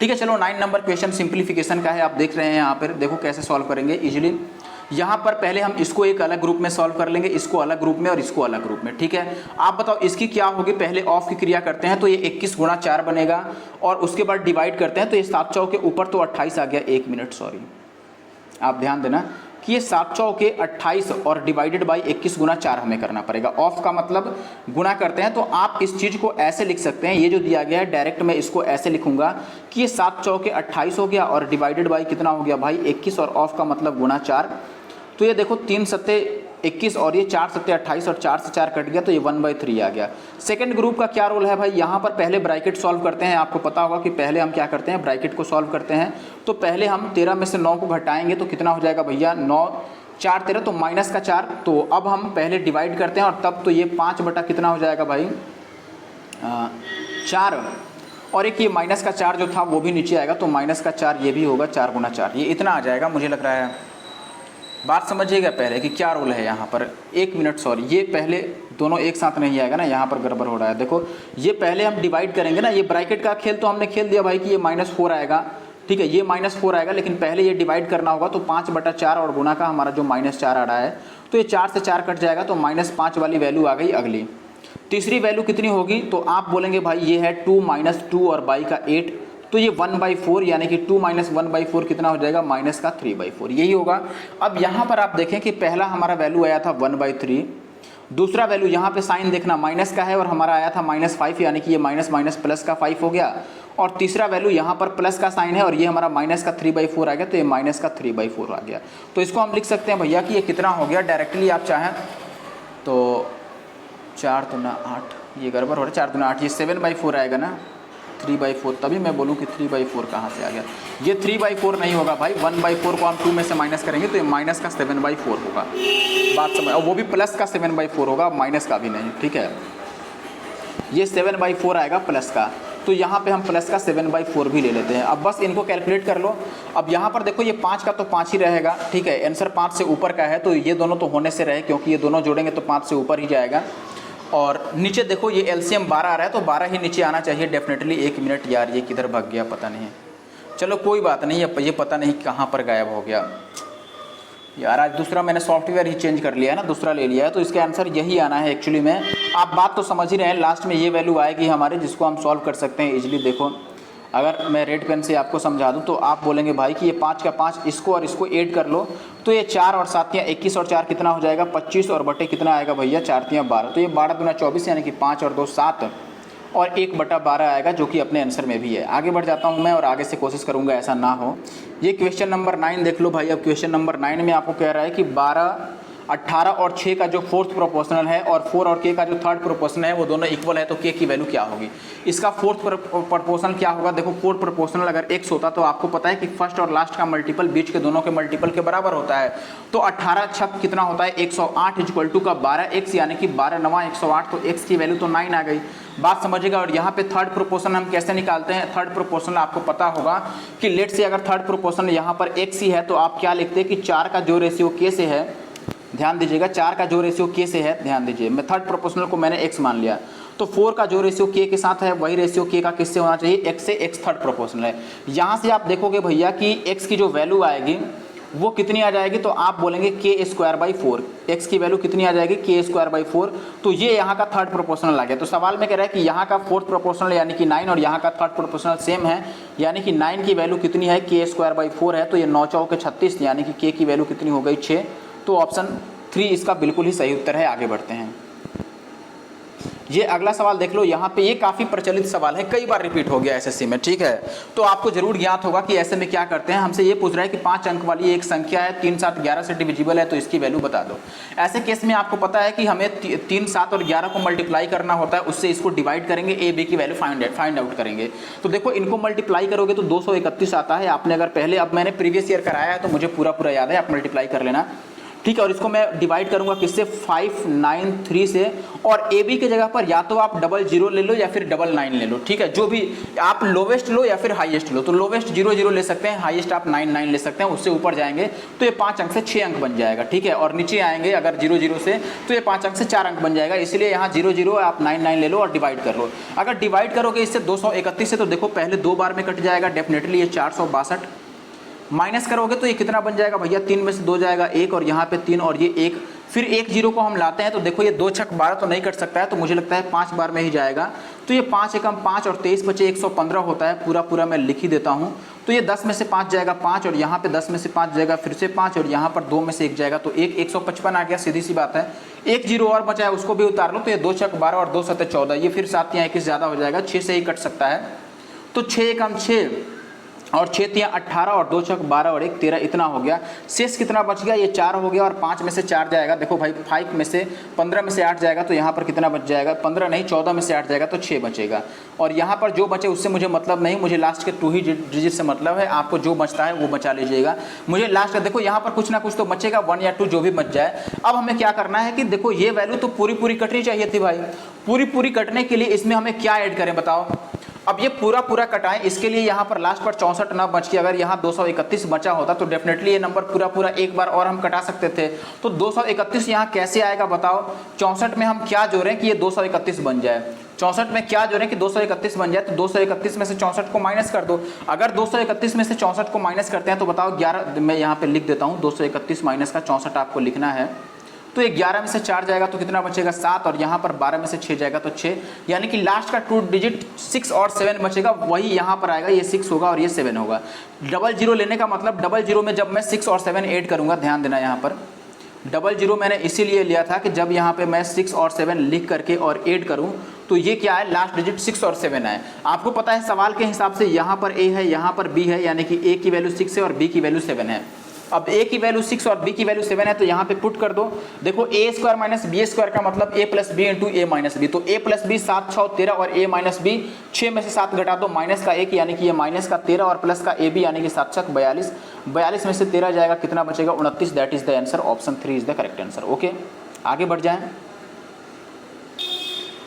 ठीक है। चलो 9 नंबर क्वेश्चन सिंप्लीफिकेशन का है, आप देख रहे हैं यहाँ पर। देखो कैसे सॉल्व करेंगे इजीली। यहाँ पर पहले हम इसको एक अलग ग्रुप में सॉल्व कर लेंगे, इसको अलग ग्रुप में और इसको अलग ग्रुप में, ठीक है। आप बताओ इसकी क्या होगी। पहले ऑफ की क्रिया करते हैं तो ये 21 गुणा 4 बनेगा और उसके बाद डिवाइड करते हैं तो ये 7 चौके ऊपर तो 28 आ गया। 1 मिनट, सॉरी, आप ध्यान देना कि ये 7 चौके 28 और डिवाइडेड बाई 21 गुना 4 हमें करना पड़ेगा। ऑफ का मतलब गुना करते हैं, तो आप इस चीज़ को ऐसे लिख सकते हैं। ये जो दिया गया है डायरेक्ट मैं इसको ऐसे लिखूंगा कि ये 7 चौके 28 हो गया और डिवाइडेड बाई कितना हो गया भाई 21, और ऑफ का मतलब गुना 4। तो ये देखो 3 सत्ते 21 और ये 4 सत्ते 28 और 4 से 4 कट गया तो ये 1/3 आ गया। सेकंड ग्रुप का क्या रोल है भाई, यहाँ पर पहले ब्रैकेट सॉल्व करते हैं। आपको पता होगा कि पहले हम क्या करते हैं, ब्रैकेट को सॉल्व करते हैं। तो पहले हम 13 में से 9 को घटाएंगे तो कितना हो जाएगा भैया, 9 4 13 तो माइनस का 4। तो अब हम पहले डिवाइड करते हैं और तब तो ये 5 बटा कितना हो जाएगा भाई 4, और एक ये माइनस का 4 जो था वो भी नीचे आएगा तो माइनस का 4 ये भी होगा, 4 गुना 4 ये इतना आ जाएगा मुझे लग रहा है। बात समझिएगा पहले कि क्या रोल है यहाँ पर। 1 मिनट, सॉरी, ये पहले दोनों एक साथ नहीं आएगा ना, यहाँ पर गड़बड़ हो रहा है। देखो ये पहले हम डिवाइड करेंगे ना, ये ब्रैकेट का खेल तो हमने खेल दिया भाई कि ये -4 आएगा, ठीक है, ये -4 आएगा, लेकिन पहले ये डिवाइड करना होगा। तो 5 बटा 4 और गुना का हमारा जो -4 आ रहा है तो ये 4 से 4 कट जाएगा तो -5 वाली वैल्यू आ गई। अगली तीसरी वैल्यू कितनी होगी, तो आप बोलेंगे भाई ये है 2 - 2 और बाई का 8, तो ये 1/4 यानी कि 2 - 1/4 कितना हो जाएगा, माइनस का 3/4, यही होगा। अब यहाँ पर आप देखें कि पहला हमारा वैल्यू आया था 1/3, दूसरा वैल्यू यहाँ पे साइन देखना माइनस का है और हमारा आया था -5 यानी कि ये माइनस माइनस प्लस का 5 हो गया, और तीसरा वैल्यू यहाँ पर प्लस का साइन है और ये हमारा माइनस का 3/4 आ गया तो ये माइनस का 3/4 आ गया। तो इसको हम लिख सकते हैं भैया कि ये कितना हो गया, डायरेक्टली आप चाहें तो 4 दूना 8, ये गड़बड़ हो रहा है, 4 दूना 8, ये 7/4 आएगा ना, 3/4, तभी मैं बोलूँ कि 3/4 कहाँ से आ गया। ये 3/4 नहीं होगा भाई, 1/4 को हम 2 में से माइनस करेंगे तो ये माइनस का 7/4 होगा। बात समझ, और वो भी प्लस का 7/4 होगा, माइनस का भी नहीं, ठीक है। ये 7/4 आएगा प्लस का, तो यहाँ पे हम प्लस का 7/4 भी ले लेते हैं। अब बस इनको कैलकुलेट कर लो। अब यहाँ पर देखो ये 5 का तो 5 ही रहेगा, ठीक है, आंसर 5 से ऊपर का है तो ये दोनों तो होने से रहे, क्योंकि ये दोनों जोड़ेंगे तो 5 से ऊपर ही जाएगा। और नीचे देखो ये एलसीएम 12 आ रहा है तो 12 ही नीचे आना चाहिए डेफिनेटली। 1 मिनट यार, ये किधर भाग गया पता नहीं, चलो कोई बात नहीं, ये पता नहीं कहाँ पर गायब हो गया यार। आज दूसरा मैंने सॉफ्टवेयर ही चेंज कर लिया है ना, दूसरा ले लिया है, तो इसका आंसर यही आना है एक्चुअली में। आप बात तो समझ ही रहे हैं, लास्ट में ये वैल्यू आएगी हमारे, जिसको हम सॉल्व कर सकते हैं इजीली। देखो अगर मैं रेड पेन से आपको समझा दूं तो आप बोलेंगे भाई कि ये 5 का 5, इसको और इसको ऐड कर लो तो ये 4 और 7 21 और 4 कितना हो जाएगा 25, और बटे कितना आएगा भैया 4 12, तो ये 12 दूना 24 यानी कि 5 और 2 7 और 1/12 आएगा, जो कि अपने आंसर में भी है। आगे बढ़ जाता हूँ मैं और आगे से कोशिश करूँगा ऐसा ना हो। ये क्वेश्चन नंबर 9 देख लो भाई। अब क्वेश्चन नंबर 9 में आपको कह रहा है कि 12, 18 और 6 का जो फोर्थ प्रोपोर्शनल है और 4 और k का जो थर्ड प्रोपोर्शनल है वो दोनों इक्वल है, तो k की वैल्यू क्या होगी। इसका फोर्थ प्रोपोर्शनल क्या होगा, देखो फोर्थ प्रोपोर्शनल अगर x होता तो आपको पता है कि फर्स्ट और लास्ट का मल्टीपल बीच के दोनों के मल्टीपल के बराबर होता है। तो 18 छक कितना होता है 108 इक्वल टू का 12x यानी कि 12 9 108, तो x की वैल्यू तो 9 आ गई। बात समझिएगा। और यहाँ पे थर्ड प्रोपोर्शनल हम कैसे निकालते हैं, थर्ड प्रोपोर्शनल आपको पता होगा कि लेट से अगर थर्ड प्रोपोर्शनल यहाँ पर x ही है तो आप क्या लिखते हैं कि 4 का जो रेशियो k से है, ध्यान दीजिएगा, 4 का जो रेशियो k से है, ध्यान दीजिए, मैं थर्ड प्रोपोर्शनल को मैंने x मान लिया, तो 4 का जो रेशियो k के साथ है वही रेशियो k का किससे होना चाहिए, x से। x थर्ड प्रोपोर्शनल है। यहाँ से आप देखोगे भैया कि x की जो वैल्यू आएगी वो कितनी आ जाएगी, तो आप बोलेंगे k²/4, x की वैल्यू कितनी आ जाएगी k²/4, तो ये यहाँ का थर्ड प्रोपोर्शनल आ गया। तो सवाल में कह रहा है कि यहाँ का फोर्थ प्रोपोर्शनल यानी कि 9 और यहाँ का थर्ड प्रोपोर्शनल सेम है, यानी कि 9 की वैल्यू कितनी है k²/4 है, तो ये 9 चौके 36 यानी कि k की वैल्यू कितनी हो गई 6, तो ऑप्शन 3 इसका बिल्कुल ही सही उत्तर है। आगे बढ़ते हैं। ये अगला सवाल देख लो, यहाँ पे ये काफ़ी प्रचलित सवाल है, कई बार रिपीट हो गया एसएससी में, ठीक है। तो आपको जरूर ज्ञात होगा कि ऐसे में क्या करते हैं, हमसे ये पूछ रहा है कि 5 अंक वाली एक संख्या है, 3, 7, 11 से डिविजिबल है, तो इसकी वैल्यू बता दो। ऐसे केस में आपको पता है कि हमें 3, 7 और 11 को मल्टीप्लाई करना होता है, उससे इसको डिवाइड करेंगे, ए बी की वैल्यू फाइंड आउट करेंगे। तो देखो इनको मल्टीप्लाई करोगे तो 231 आता है। आपने अगर पहले, अब मैंने प्रीवियस ईयर कराया है तो मुझे पूरा याद है, आप मल्टीप्लाई कर लेना, ठीक है। और इसको मैं डिवाइड करूंगा किससे, 593 से। और ए बी की जगह पर या तो आप 00 ले लो या फिर 99 ले लो, ठीक है। जो भी आप लोवेस्ट लो या फिर हाईएस्ट लो, तो लोवेस्ट 00 ले सकते हैं, हाईएस्ट आप 99 ले सकते हैं। उससे ऊपर जाएंगे तो ये 5 अंक से 6 अंक बन जाएगा, ठीक है। और नीचे आएंगे अगर 00 से तो ये 5 अंक से 4 अंक बन जाएगा। इसलिए यहाँ 00 आप 99 ले लो और डिवाइड कर लो। अगर डिवाइड करोगे इससे 231 से, तो देखो पहले 2 बार में कट जाएगा डेफिनेटली, ये 462। माइनस करोगे तो ये कितना बन जाएगा भैया, 3 में से 2 जाएगा 1, और यहाँ पे 3 और ये 1, फिर 1 0 को हम लाते हैं तो देखो ये 2 छक 12 तो नहीं कट सकता है, तो मुझे लगता है 5 बार में ही जाएगा। तो ये 5 एकम 5 और 23 बचे 115 होता है, पूरा मैं लिख ही देता हूँ। तो ये 10 में से 5 जाएगा 5, और यहाँ पे 10 में से 5 जाएगा फिर से 5, और यहाँ पर 2 में से 1 जाएगा, तो 155 आ गया, सीधी सी बात है। 1 0 और बचा है, उसको भी उतार लो, तो ये 2 छक 12 और 2 7 14, ये फिर 7 या 21 ज़्यादा हो जाएगा, 6 से ही कट सकता है। तो 6 एकम 6 और 6 3 18 और 2 छक 12 और 1 13, इतना हो गया। शेष कितना बच गया, ये 4 हो गया, और 5 में से 4 जाएगा। देखो भाई 5 में से 15 में से 8 जाएगा, तो यहाँ पर कितना बच जाएगा, 15 नहीं 14 में से 8 जाएगा तो 6 बचेगा। और यहाँ पर जो बचे उससे मुझे मतलब नहीं, मुझे लास्ट के 2 ही डिजिट से मतलब है। आपको जो बचता है वो बचा लीजिएगा। मुझे लास्ट का देखो यहाँ पर कुछ ना कुछ तो बचेगा, 1 या 2 जो भी बच जाए। अब हमें क्या करना है कि देखो ये वैल्यू तो पूरी कटनी चाहिए थी भाई। पूरी कटने के लिए इसमें हमें क्या ऐड करें बताओ। अब ये पूरा कटाएं, इसके लिए यहाँ पर लास्ट पर 64 ना बच के अगर यहाँ 231 बचा होता तो डेफिनेटली ये नंबर पूरा एक बार और हम कटा सकते थे। तो 231 यहाँ कैसे आएगा बताओ। 64 में हम क्या जोड़ें कि ये 231 बन जाए। 64 में क्या जोड़ें कि 231 बन जाए। तो 231 में से 64 को माइनस कर दो। अगर 231 में से 64 को माइनस करते हैं तो बताओ 11, मैं यहाँ पे लिख देता हूँ 231 माइनस का 64 आपको लिखना है। तो ये 11 में से 4 जाएगा तो कितना बचेगा 7, और यहाँ पर 12 में से 6 जाएगा तो 6, यानी कि लास्ट का 2 डिजिट 6 और 7 बचेगा, वही यहाँ पर आएगा। ये 6 होगा और ये 7 होगा। 00 लेने का मतलब 00 में जब मैं 6 और 7 ऐड करूँगा, ध्यान देना यहाँ पर 00 मैंने इसीलिए लिया था कि जब यहाँ पे मैं 6 और 7 लिख करके और ऐड करूँ तो ये क्या है, लास्ट डिजिट 6 और 7 है। आपको पता है सवाल के हिसाब से यहाँ पर A है, यहाँ पर B है, यानी कि A की वैल्यू 6 है और B की वैल्यू 7 है। अब A की वैल्यू 6 और B की वैल्यू 7 है, तो यहाँ पे पुट कर दो। देखो a square minus B square का मतलब a plus B into A minus B. तो a प्लस बी 7 6 13 और a माइनस बी 6 में से 7 घटा दो, माइनस का 1 यानी कि ये माइनस का 13 और प्लस का ab यानी कि 7 छक 42। 42 में से 13 जाएगा, कितना बचेगा 29। That is the answer, option 3 is the correct answer. Okay, आगे बढ़ जाएं।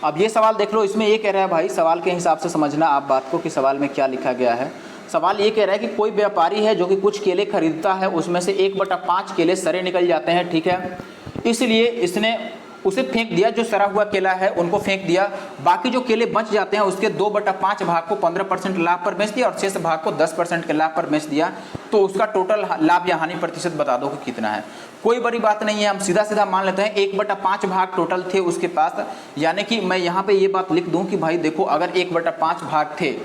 अब ये सवाल देख लो, इसमें ये कह रहा है भाई, सवाल के हिसाब से समझना आप बात को कि सवाल में क्या लिखा गया है। सवाल ये कह रहा है कि कोई व्यापारी है जो कि कुछ केले खरीदता है, उसमें से 1/5 केले सड़े निकल जाते हैं, ठीक है। इसलिए इसने उसे फेंक दिया, जो सड़ा हुआ केला है उनको फेंक दिया। बाकी जो केले बच जाते हैं उसके 2/5 भाग को 15% लाभ पर बेच दिया और शेष भाग को 10% के लाभ पर बेच दिया। तो उसका टोटल लाभ या हानि प्रतिशत बता दो कि कितना है। कोई बड़ी बात नहीं है, हम सीधा मान लेते हैं 1/5 भाग टोटल थे उसके पास। यानी कि मैं यहाँ पे ये बात लिख दूं कि भाई देखो, अगर 1/5 भाग थे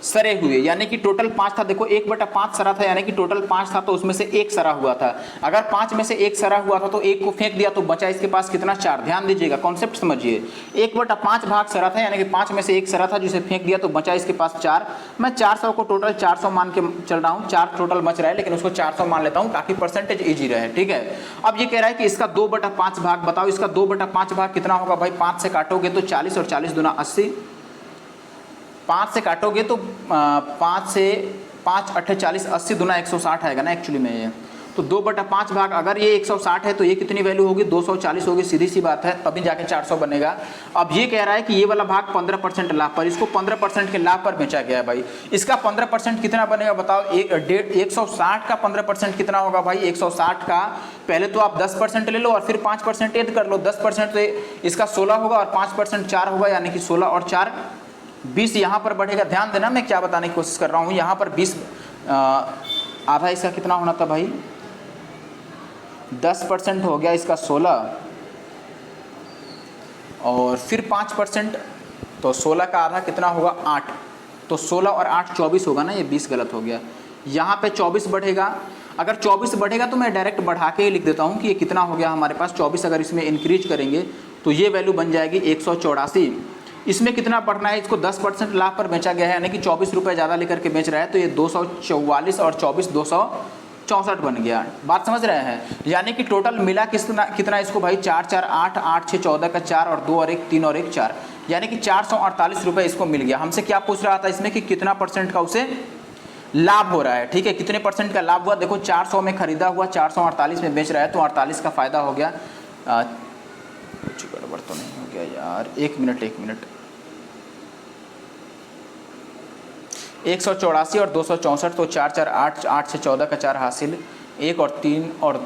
सरे हुए, यानी कि टोटल 5 था। देखो 1/5 सरा था, यानी कि टोटल 5 था, तो उसमें से 1 सरा हुआ था। अगर 5 में से 1 सरा हुआ था तो 1 को फेंक दिया तो बचा इसके पास कितना, 4। ध्यान दीजिएगा, कॉन्सेप्ट समझिए। 1/5 भाग सरा था, यानी कि 5 में से 1 सरा था जिसे फेंक दिया तो बचा इसके पास 4। मैं 400 को टोटल 400 मान के चल रहा हूँ, 4 टोटल बच रहा है, लेकिन उसको 400 मान लेता हूँ ताकि परसेंटेज ईजी रहे, ठीक है। अब ये कह रहा है कि इसका 2/5 भाग बताओ। इसका 2/5 भाग कितना होगा भाई, 5 से काटोगे तो 40 और 40 दूना 80। 5 से काटोगे तो 5 से 5 8 40, 80 दूना 160 आएगा ना एक्चुअली में ये। तो 2/5 भाग, अगर ये 160 है तो ये कितनी वैल्यू होगी, 240 होगी, सीधी सी बात है, तभी जाके 400 बनेगा। अब ये कह रहा है कि ये वाला भाग 15% लाभ पर, इसको 15% के लाभ पर बेचा गया है भाई। इसका 15% कितना बनेगा बताओ। 160 का 15% कितना होगा भाई। 160 का पहले तो आप 10% ले लो और फिर 5% ऐड कर लो। 10% तो इसका 16 होगा और 5% 4 होगा, यानी कि 16 और 4 20 यहाँ पर बढ़ेगा। ध्यान देना मैं क्या बताने की कोशिश कर रहा हूँ। यहाँ पर 20 आधा इसका कितना होना था भाई, 10% हो गया इसका 16 और फिर 5%, तो 16 का आधा कितना होगा 8। तो 16 और 8 24 होगा ना, ये 20 गलत हो गया। यहाँ पे 24 बढ़ेगा। अगर 24 बढ़ेगा तो मैं डायरेक्ट बढ़ा के ही लिख देता हूँ कि ये कितना हो गया हमारे पास 24। अगर इसमें इंक्रीज करेंगे तो ये वैल्यू बन जाएगी 184। इसमें कितना बढ़ना है, इसको 10% लाभ पर बेचा गया है, यानी कि 24 रुपये ज़्यादा लेकर के बेच रहा है, तो ये 244 और 24 264 बन गया। बात समझ रहे हैं? यानी कि टोटल मिला कितना इसको भाई, 4 4 8 8 6 14 का 4 और 2 और 1 3 और 1 4, यानी कि 448 रुपये इसको मिल गया। हमसे क्या पूछ रहा था इसमें कि कितना % का उसे लाभ हो रहा है। ठीक है, कितने % का लाभ हुआ, देखो 400 में खरीदा हुआ, 448 में बेच रहा है, तो 48 का फ़ायदा हो गया। कुछ गड़बड़ तो नहीं हो गया यार, एक मिनट 184 और 264, तो 4 4 8 8 6 14 का 4 हासिल, 1 और 3 और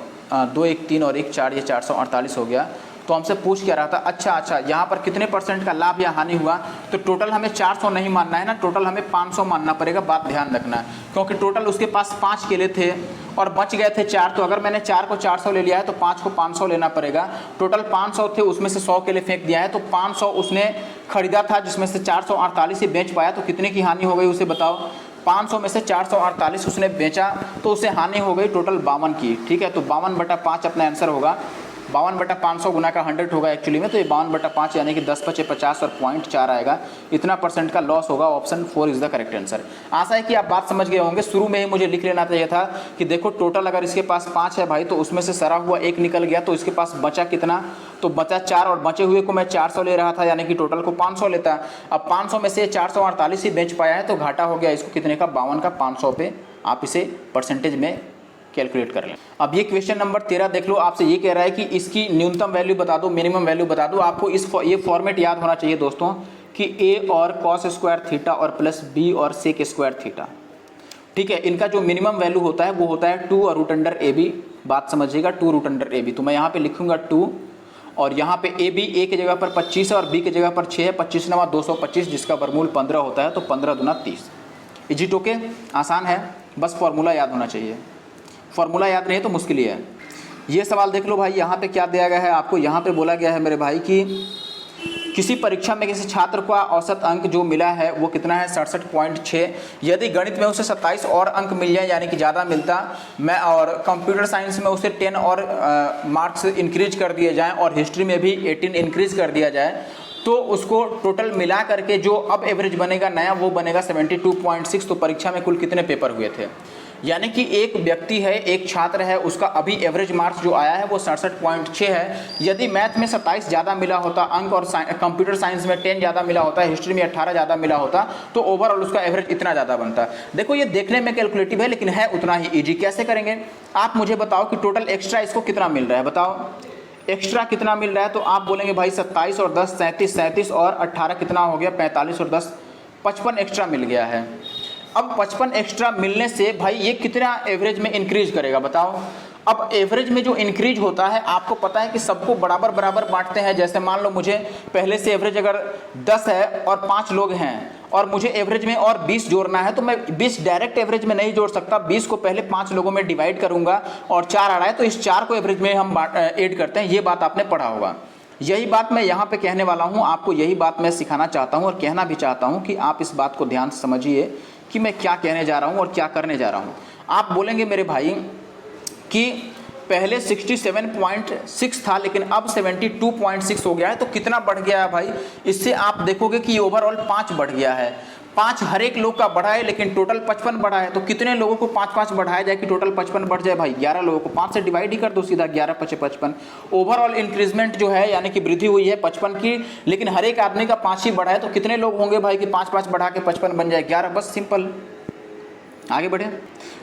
2 1 3 और 1 4, ये 448 हो गया। तो हमसे पूछ क्या रहा था, अच्छा यहाँ पर कितने % का लाभ या हानि हुआ, तो टोटल हमें 400 नहीं मानना है ना, टोटल हमें 500 मानना पड़ेगा। बात ध्यान रखना है, क्योंकि टोटल उसके पास 5 केले थे और बच गए थे 4, तो अगर मैंने 4 को 400 ले लिया है तो 5 को 500 लेना पड़ेगा। टोटल 500 थे, उसमें से 100 केले फेंक दिया है, तो 500 उसने खरीदा था, जिसमें से 448 ही बेच पाया, तो कितने की हानि हो गई उसे बताओ। 500 में से 448 उसने बेचा, तो उसे हानि हो गई टोटल 52 की। ठीक है, तो 52/5 अपना आंसर होगा। 52/500 गुना का 100 होगा एक्चुअली में, तो ये 52/5 यानी कि 10×5 और 0.4 आएगा। इतना % का लॉस होगा। Option 4 is the correct answer. आशा है कि आप बात समझ गए होंगे। शुरू में ही मुझे लिख लेना चाहिए था कि देखो टोटल अगर इसके पास 5 है भाई, तो उसमें से सरा हुआ 1 निकल गया, तो इसके पास बचा कितना, तो बचा 4, और बचे हुए को मैं 400 ले रहा था, यानी कि टोटल को 500 लेता। अब 500 में से 448 ही बेच पाया है, तो घाटा हो गया इसको कितने का, 52 का। 500 पे आप इसे % में कैलकुलेट कर लें। अब ये क्वेश्चन नंबर 13 देख लो, आपसे ये कह रहा है कि इसकी न्यूनतम वैल्यू बता दो, मिनिमम वैल्यू बता दो। आपको ये फॉर्मेट याद होना चाहिए दोस्तों कि a और cos स्क्वायर थीटा और प्लस b और sec स्क्वायर थीटा। ठीक है, इनका जो मिनिमम वैल्यू होता है वो होता है 2 और √ab। बात समझिएगा, 2 √ab। तो मैं यहाँ पे लिखूंगा 2, और यहाँ पे a की जगह पर 25 है और b की जगह पर 6 है। 25 9 225, जिसका वर्गमूल 15 होता है, तो 15 दूना 30। इजिट ओके, आसान है, बस फॉर्मूला याद होना चाहिए। फॉर्मूला याद नहीं तो मुश्किल ही है। ये सवाल देख लो भाई, यहाँ पे क्या दिया गया है आपको, यहाँ पे बोला गया है मेरे भाई कि किसी परीक्षा में किसी छात्र का औसत अंक जो मिला है वो कितना है, 67.6। यदि गणित में उसे 27 और अंक मिल जाए, यानी कि ज़्यादा मिलता, मैं और कंप्यूटर साइंस में उसे 10 और मार्क्स इंक्रीज कर दिए जाएँ, और हिस्ट्री में भी 18 इंक्रीज कर दिया जाए, तो उसको टोटल मिला करके जो अब एवरेज बनेगा नया, वो बनेगा 72.6। तो परीक्षा में कुल कितने पेपर हुए थे, यानी कि एक व्यक्ति है, एक छात्र है, उसका अभी एवरेज मार्क्स जो आया है वो 67.6 है। यदि मैथ में 27 ज़्यादा मिला होता अंक, और कंप्यूटर साइंस में 10 ज़्यादा मिला होता, हिस्ट्री में 18 ज़्यादा मिला होता, तो ओवरऑल उसका एवरेज इतना ज़्यादा बनता। देखो ये देखने में कैलकुलेटिव है, लेकिन है उतना ही ईजी। कैसे करेंगे, आप मुझे बताओ कि टोटल एक्स्ट्रा इसको कितना मिल रहा है, बताओ एक्स्ट्रा कितना मिल रहा है। तो आप बोलेंगे भाई 27 और 10 37, 37 और 18 कितना हो गया, 45 और 10 55 एक्स्ट्रा मिल गया है। अब 55 एक्स्ट्रा मिलने से भाई ये कितना एवरेज में इंक्रीज करेगा बताओ। अब एवरेज में जो इंक्रीज होता है, आपको पता है कि सबको बराबर बराबर बांटते हैं। जैसे मान लो मुझे पहले से एवरेज अगर 10 है और 5 लोग हैं, और मुझे एवरेज में और 20 जोड़ना है, तो मैं 20 डायरेक्ट एवरेज में नहीं जोड़ सकता। 20 को पहले 5 लोगों में डिवाइड करूंगा, और 4 आ रहा है तो इस 4 को एवरेज में हम ऐड करते हैं। ये बात आपने पढ़ा होगा। यही बात मैं यहाँ पे कहने वाला हूँ, आपको यही बात मैं सिखाना चाहता हूँ और कहना भी चाहता हूँ कि आप इस बात को ध्यान से समझिए कि मैं क्या कहने जा रहा हूँ और क्या करने जा रहा हूँ। आप बोलेंगे मेरे भाई कि पहले 67.6 था, लेकिन अब 72.6 हो गया है, तो कितना बढ़ गया है भाई। इससे आप देखोगे कि ओवरऑल 5 बढ़ गया है। 5 हर एक लोग का बढ़ा है, लेकिन टोटल 55 बढ़ा है। तो कितने लोगों को 5-5 बढ़ाया जाए कि टोटल 55 बढ़ जाए भाई, 11 लोगों को 5 से डिवाइड ही कर दो सीधा, 11 × 55। ओवरऑल इंक्रीजमेंट जो है, यानी कि वृद्धि हुई है 55 की, लेकिन हर एक आदमी का 5 ही बढ़ा है। तो कितने लोग होंगे भाई कि 5-5 बढ़ा के 55 बन जाए, 11। बस सिंपल, आगे बढ़े।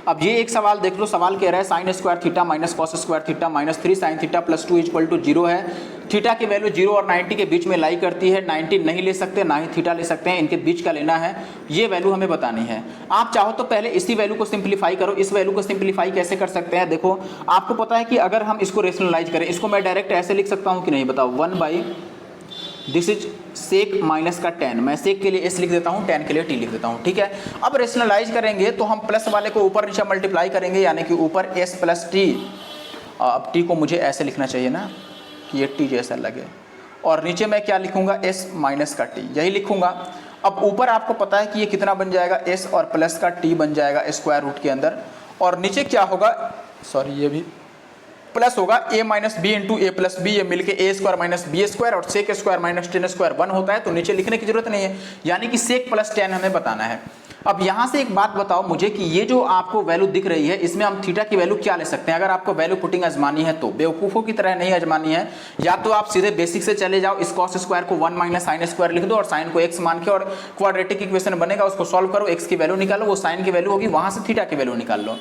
अब ये एक सवाल देख लो, सवाल कह रहा है sine square theta minus cos square theta minus 3 sine theta plus 2 = 0 है। थीटा की वैल्यू 0 और 90 के बीच में लाई करती है। 90 नहीं ले सकते, ना ही थीटा ले सकते हैं, इनके बीच का लेना है। ये वैल्यू हमें बतानी है। आप चाहो तो पहले इसी वैल्यू को सिंप्लीफाई करो। इस वैल्यू को सिंप्लीफाई कैसे कर सकते हैं, देखो आपको पता है कि अगर हम इसको रेशनलाइज करें, इसको मैं डायरेक्ट ऐसे लिख सकता हूँ कि नहीं, बताओ 1/, दिस इज सेक माइनस का tan। मैं सेक के लिए s लिख देता हूँ, tan के लिए t लिख देता हूँ, ठीक है। अब रेशनलाइज करेंगे तो हम प्लस वाले को ऊपर नीचे मल्टीप्लाई करेंगे, यानी कि ऊपर s + t। अब t को मुझे ऐसे लिखना चाहिए ना कि ये t जैसा लगे, और नीचे मैं क्या लिखूंगा, s माइनस का t, यही लिखूंगा। अब ऊपर आपको पता है कि ये कितना बन जाएगा, s और प्लस का t बन जाएगा स्क्वायर रूट के अंदर, और नीचे क्या होगा, सॉरी ये भी प्लस होगा a minus B into A plus B, ये मिलके A square minus B square और sec square minus tan square 1 होता है, तो नीचे लिखने की जरूरत नहीं है, यानी कि सेक प्लस टेन हमें बताना है। अब यहां से एक बात बताओ मुझे कि ये जो आपको वैल्यू दिख रही है इसमें हम थीटा की वैल्यू क्या ले सकते हैं? अगर आपको वैल्यू पुटिंग आजमानी है तो बेवकूफों की तरह नहीं आजमानी है, या तो आप सीधे बेसिक से चले जाओ, इस कॉस स्क्वायर को 1 माइनस साइन स्क्वायर लिख दो और साइन को x मान के, और क्वाड्रेटिक इक्वेशन बनेगा उसको सॉल्व करो, x की वैल्यू निकालो, वो साइन की वैल्यू होगी, वहां से थीटा की वैल्यू निकाल लो।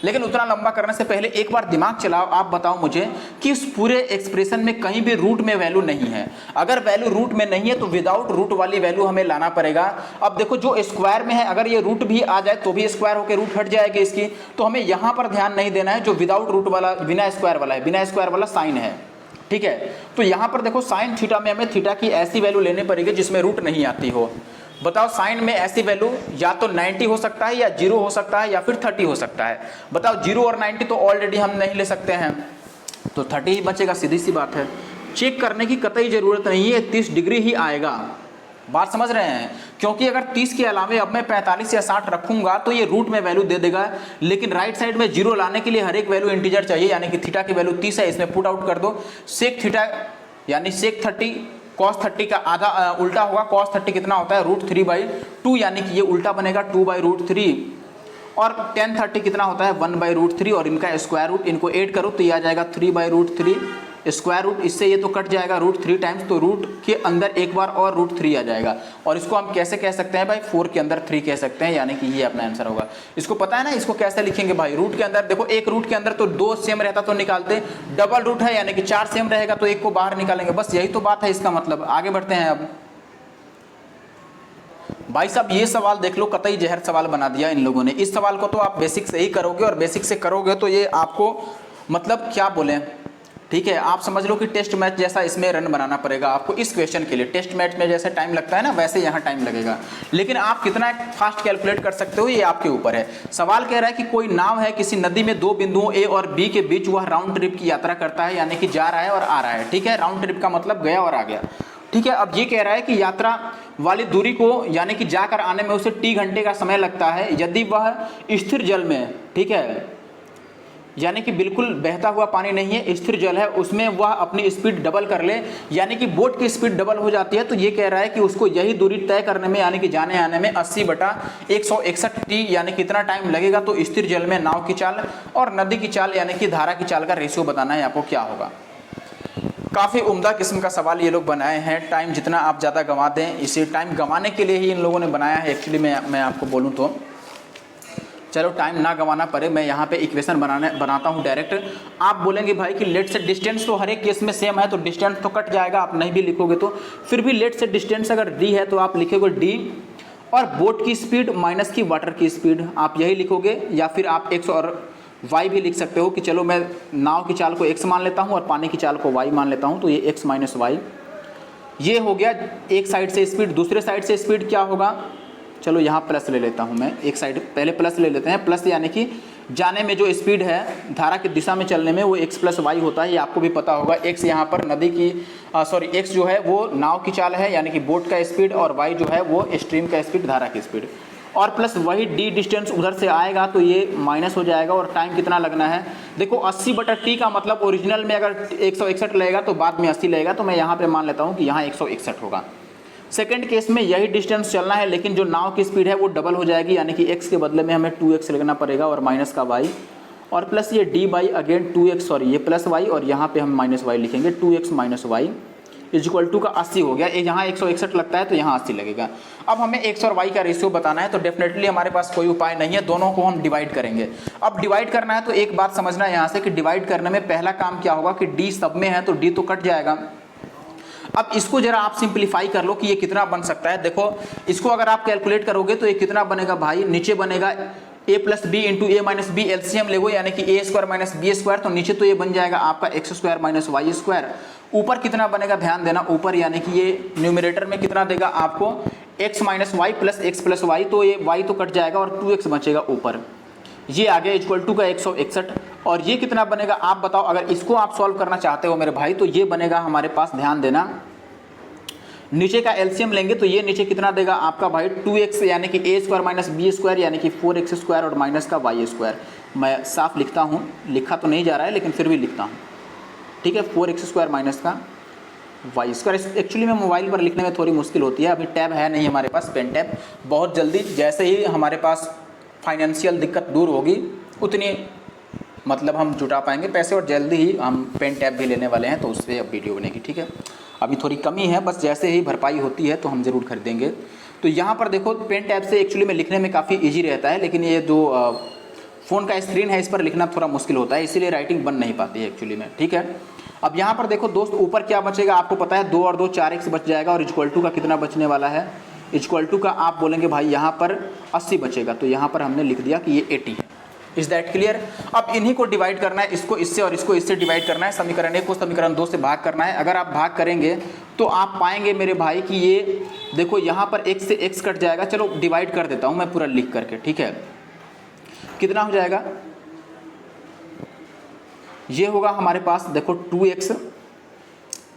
लेकिन उतना लंबा करने से पहले एक बार दिमाग चलाओ, आप बताओ मुझे कि इस पूरे एक्सप्रेशन में कहीं भी रूट में वैल्यू नहीं है। अगर वैल्यू रूट में नहीं है तो विदाउट रूट वाली वैल्यू हमें लाना पड़ेगा। अब देखो जो स्क्वायर में है अगर ये रूट भी आ जाए तो भी स्क्वायर होकर रूट हट जाएगी इसकी, तो हमें यहां पर ध्यान नहीं देना है जो विदाउट रूट वाला बिना स्क्वायर वाला है, बिना स्क्वायर वाला साइन है, ठीक है। तो यहां पर देखो साइन थीटा में हमें थीटा की ऐसी वैल्यू लेनी पड़ेगी जिसमें रूट नहीं आती हो। बताओ साइन में ऐसी वैल्यू या तो 90 हो सकता है, या 0 हो सकता है, या फिर 30 हो सकता है। बताओ 0 और 90 तो ऑलरेडी हम नहीं ले सकते हैं, तो 30 ही बचेगा, सीधी सी बात है। चेक करने की कतई जरूरत नहीं है, 30 डिग्री ही आएगा। बात समझ रहे हैं? क्योंकि अगर 30 के अलावे अब मैं 45 या 60 रखूंगा तो ये रूट में वैल्यू दे देगा, लेकिन राइट साइड में 0 लाने के लिए हर एक वैल्यू इंटीजर चाहिए, यानी कि थीटा की वैल्यू 30 है, इसमें पुट आउट कर दो। सेक थीटा यानी सेक 30 cos 30 का आधा उल्टा होगा, cos 30 कितना होता है √3/2, यानी कि ये उल्टा बनेगा 2/√3, और tan 30 कितना होता है 1/√3, और इनका स्क्वायर रूट, इनको ऐड करो तो ये आ जाएगा 3/√3 स्क्वायर रूट, इससे ये तो कट जाएगा √3 टाइम्स, तो रूट के अंदर एक बार और √3 आ जाएगा, और इसको हम कैसे कह सकते हैं भाई 4 के अंदर 3 कह सकते हैं, यानी कि ये अपना आंसर होगा। इसको पता है ना इसको कैसे लिखेंगे भाई? रूट के अंदर देखो, एक रूट के अंदर तो 2 सेम रहता तो निकालते, डबल रूट है यानी कि 4 सेम रहेगा तो एक को बाहर निकालेंगे, बस यही तो बात है इसका मतलब। आगे बढ़ते हैं अब भाई साहब, ये सवाल देख लो, कतई जहर सवाल बना दिया इन लोगों ने। इस सवाल को तो आप बेसिक से ही करोगे, और बेसिक से करोगे तो ये आपको मतलब क्या बोले, ठीक है, आप समझ लो कि टेस्ट मैच जैसा इसमें रन बनाना पड़ेगा आपको इस क्वेश्चन के लिए। टेस्ट मैच में जैसे टाइम लगता है ना, वैसे यहाँ टाइम लगेगा, लेकिन आप कितना फास्ट कैलकुलेट कर सकते हो ये आपके ऊपर है। सवाल कह रहा है कि कोई नाव है किसी नदी में 2 बिंदुओं ए और बी के बीच, वह राउंड ट्रिप की यात्रा करता है, यानी कि जा रहा है और आ रहा है, ठीक है। राउंड ट्रिप का मतलब गया और आ गया, ठीक है। अब ये कह रहा है कि यात्रा वाली दूरी को यानी कि जाकर आने में उसे t घंटे का समय लगता है, यदि वह स्थिर जल में, ठीक है, यानी कि बिल्कुल बहता हुआ पानी नहीं है, स्थिर जल है, उसमें वह अपनी स्पीड डबल कर ले, यानी कि बोट की स्पीड डबल हो जाती है। तो ये कह रहा है कि उसको यही दूरी तय करने में, यानी कि जाने आने में 80/161 t यानी कितना टाइम लगेगा। तो स्थिर जल में नाव की चाल और नदी की चाल यानी कि धारा की चाल का रेशियो बताना है आपको क्या होगा। काफ़ी उम्दा किस्म का सवाल ये लोग बनाए हैं। टाइम जितना आप ज़्यादा गंवा दें, इसे टाइम गंवाने के लिए ही इन लोगों ने बनाया है एक्चुअली। मैं आपको बोलूँ तो चलो टाइम ना गंवाना पड़े, मैं यहाँ पे इक्वेशन बनाता हूँ डायरेक्ट। आप बोलेंगे भाई कि लेट से डिस्टेंस तो हर एक केस में सेम है, तो डिस्टेंस तो कट जाएगा, आप नहीं भी लिखोगे तो फिर भी लेट से डिस्टेंस अगर डी है तो आप लिखोगे डी, और बोट की स्पीड माइनस की वाटर की स्पीड, आप यही लिखोगे। या फिर आप एक्स और वाई भी लिख सकते हो कि चलो मैं नाव की चाल को एक्स मान लेता हूँ और पानी की चाल को वाई मान लेता हूँ, तो ये एक्स माइनस वाई। ये हो गया एक साइड से स्पीड। दूसरे साइड से स्पीड क्या होगा, चलो यहाँ प्लस ले लेता हूँ मैं, एक साइड पहले प्लस ले लेते हैं। प्लस यानी कि जाने में जो स्पीड है धारा की दिशा में चलने में, वो x प्लस वाई होता है, ये आपको भी पता होगा। x यहाँ पर नदी की x जो है वो नाव की चाल है यानी कि बोट का स्पीड, और y जो है वो स्ट्रीम का स्पीड, धारा की स्पीड, और प्लस वही d डिस्टेंस उधर से आएगा तो ये माइनस हो जाएगा। और टाइम कितना लगना है, देखो 80/t का मतलब ओरिजिनल में अगर 161 लगेगा तो बाद में 80 लगेगा, तो मैं यहाँ पे मान लेता हूँ कि यहाँ 161 होगा। सेकंड केस में यही डिस्टेंस चलना है, लेकिन जो नाव की स्पीड है वो डबल हो जाएगी, यानी कि x के बदले में हमें 2x लिखना पड़ेगा और माइनस का y, और प्लस ये d by again 2x, sorry ये प्लस y, और यहाँ पे हम माइनस y लिखेंगे, 2x minus Y equal to का 80 हो गया। यहाँ 161 लगता है तो यहाँ 80 लगेगा। अब हमें x और y का रेशियो बताना है, तो डेफिनेटली हमारे पास कोई उपाय नहीं है, दोनों को हम डिवाइड करेंगे। अब डिवाइड करना है तो एक बात समझना है यहाँ से कि डिवाइड करने में पहला काम क्या होगा कि d सब में है तो d तो कट जाएगा। अब इसको जरा आप सिंप्लीफाई कर लो कि ये कितना बन सकता है। देखो इसको अगर आप कैलकुलेट करोगे तो ये कितना बनेगा भाई, नीचे बनेगा a plus B into A minus B, LCM लेगो यानी कि A square minus B square, तो नीचे तो ये बन जाएगा आपका X square minus Y square. ऊपर कितना बनेगा, ध्यान देना, ऊपर यानी कि ये न्यूमरेटर में कितना देगा आपको x minus Y plus X plus Y, तो ये y तो कट जाएगा और 2x बचेगा ऊपर, ये आ गया इक्वल टू का 161। और ये कितना बनेगा आप बताओ, अगर इसको आप सॉल्व करना चाहते हो मेरे भाई, तो ये बनेगा हमारे पास, ध्यान देना, नीचे का एलसीएम लेंगे तो ये नीचे कितना देगा आपका भाई 2x यानी कि A square minus B square यानी कि 4x स्क्वायर और माइनस का वाई स्क्वायर। मैं साफ लिखता हूँ, लिखा तो नहीं जा रहा है लेकिन फिर भी लिखता हूँ, ठीक है। 4x² माइनस का y²। एक्चुअली में मोबाइल पर लिखने में थोड़ी मुश्किल होती है, अभी टैब है नहीं हमारे पास, पेन टैब। बहुत जल्दी जैसे ही हमारे पास फाइनेंशियल दिक्कत दूर होगी उतनी मतलब हम जुटा पाएंगे पैसे, और जल्दी ही हम पेन टैब भी लेने वाले हैं, तो उससे अब वीडियो बनेगी, ठीक है। अभी थोड़ी कमी है, बस जैसे ही भरपाई होती है तो हम ज़रूर खरीदेंगे। तो यहाँ पर देखो पेन टैब से एक्चुअली में लिखने में काफ़ी ईजी रहता है, लेकिन ये जो फ़ोन का स्क्रीन है इस पर लिखना थोड़ा मुश्किल होता है, इसीलिए राइटिंग बन नहीं पाती है एक्चुअली में, ठीक है। अब यहाँ पर देखो दोस्त, ऊपर क्या बचेगा आपको पता है, 2 और 2 4x बच जाएगा, और इक्वल टू का कितना बचने वाला है, इक्वल टू का आप बोलेंगे भाई यहाँ पर 80 बचेगा, तो यहाँ पर हमने लिख दिया कि ये 80 है। Is that clear. अब इन्हीं को डिवाइड करना है, इसको इससे और इसको इससे डिवाइड करना है, समीकरण 1 को समीकरण 2 से भाग करना है। अगर आप भाग करेंगे तो आप पाएंगे मेरे भाई कि ये देखो यहाँ पर x से x कट जाएगा, चलो डिवाइड कर देता हूँ मैं पूरा लिख करके, ठीक है। कितना हो जाएगा, ये होगा हमारे पास देखो 2x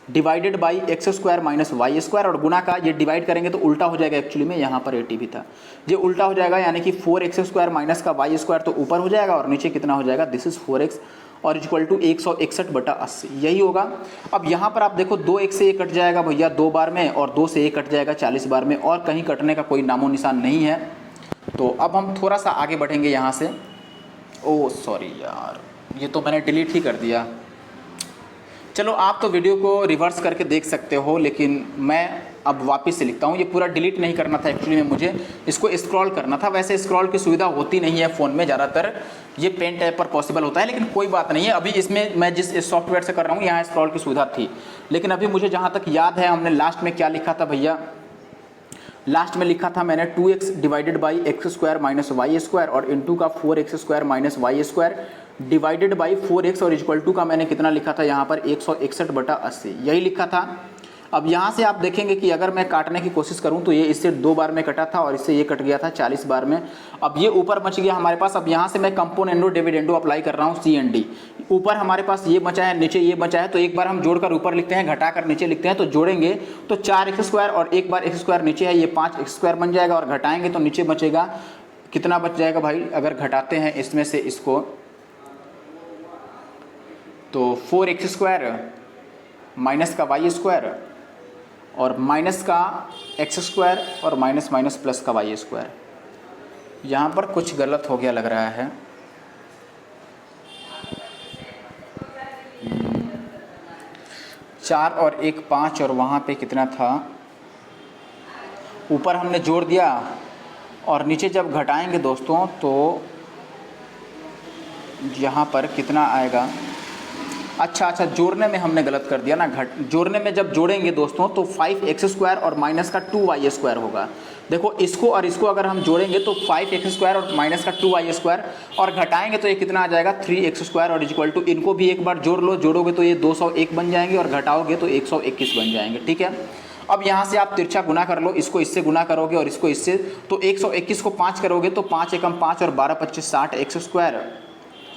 divided by x² minus y², और गुना का ये डिवाइड करेंगे तो उल्टा हो जाएगा, एक्चुअली में यहाँ पर 80 भी था, ये उल्टा हो जाएगा, यानी कि 4x² माइनस का y² तो ऊपर हो जाएगा, और नीचे कितना हो जाएगा, दिस इज 4x, और इक्वल टू 161/80 यही होगा। अब यहाँ पर आप देखो 2x से ये कट जाएगा भैया 2 बार में, और 2 से ये कट जाएगा 40 बार में, और कहीं कटने का कोई नामो निशान नहीं है। तो अब हम थोड़ा सा आगे बढ़ेंगे यहाँ से। ओ सॉरी यार, ये तो मैंने डिलीट ही कर दिया। चलो आप तो वीडियो को रिवर्स करके देख सकते हो, लेकिन मैं अब वापस से लिखता हूँ। ये पूरा डिलीट नहीं करना था एक्चुअली में, मुझे इसको स्क्रॉल करना था। वैसे स्क्रॉल की सुविधा होती नहीं है फ़ोन में, ज़्यादातर ये पेन टैब पर पॉसिबल होता है, लेकिन कोई बात नहीं है। अभी इसमें मैं जिस सॉफ्टवेयर से कर रहा हूँ यहाँ स्क्रॉल की सुविधा थी, लेकिन अभी मुझे जहाँ तक याद है हमने लास्ट में क्या लिखा था भैया, लास्ट में लिखा था मैंने 2x divided by x² minus y² और इंटू का 4x² minus y² divided by 4x, और इक्वल टू का मैंने कितना लिखा था यहाँ पर 161/80 यही लिखा था। अब यहाँ से आप देखेंगे कि अगर मैं काटने की कोशिश करूँ तो ये इससे 2 बार में कटा था, और इससे ये कट गया था 40 बार में। अब ये ऊपर बच गया हमारे पास। अब यहाँ से मैं कंपोनेंडो डिविडेंडो अप्लाई कर रहा हूँ, C&D। ऊपर हमारे पास ये बचा है, नीचे ये बचा है, तो एक बार हम जोड़कर ऊपर लिखते हैं, घटाकर नीचे लिखते हैं। तो जोड़ेंगे तो 4x² और एक बार x² नीचे है, ये 5x² बन जाएगा, और घटाएंगे तो नीचे बचेगा, कितना बच जाएगा भाई, अगर घटाते हैं इसमें से इसको तो 4x² माइनस का y² और माइनस का x² और माइनस माइनस प्लस का y²। यहाँ पर कुछ गलत हो गया लग रहा है। 4 और 1 5, और वहाँ पे कितना था, ऊपर हमने जोड़ दिया, और नीचे जब घटाएंगे दोस्तों तो यहाँ पर कितना आएगा, अच्छा जोड़ने में हमने गलत कर दिया ना, जोड़ने में जब जोड़ेंगे दोस्तों तो 5x² और माइनस का 2y² होगा। देखो इसको और इसको अगर हम जोड़ेंगे तो 5x² और माइनस का 2y² और घटाएंगे तो ये कितना आ जाएगा 3x² और इक्वल टू, इनको भी एक बार जोड़ लो, जोड़ोगे तो ये 201 बन जाएंगे और घटाओगे तो 121 बन जाएंगे, ठीक है। अब यहाँ से आप तिरछा गुना कर लो, इसको इससे गुना करोगे और इसको इससे, तो 121 को 5 करोगे तो 5 एकम 5 और 12 25 60 x²,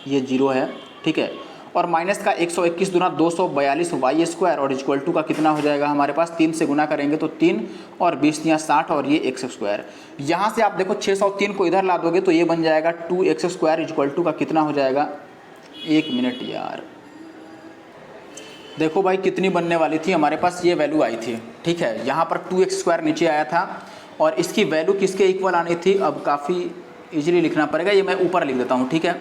ये 0 है, ठीक है। और माइनस का 121 दुना 242 y² और इक्वल टू का कितना हो जाएगा हमारे पास, 3 से गुना करेंगे तो 3 और 20 या 60 और ये x²। यहाँ से आप देखो 603 को इधर ला दोगे तो ये बन जाएगा 2x² इक्वल टू का कितना हो जाएगा, 1 मिनट यार, देखो भाई कितनी बनने वाली थी हमारे पास, ये वैल्यू आई थी, ठीक है। यहाँ पर 2x² नीचे आया था और इसकी वैल्यू किसके इक्वल आनी थी, अब काफ़ी ईजिली लिखना पड़ेगा, ये मैं ऊपर लिख देता हूँ, ठीक है,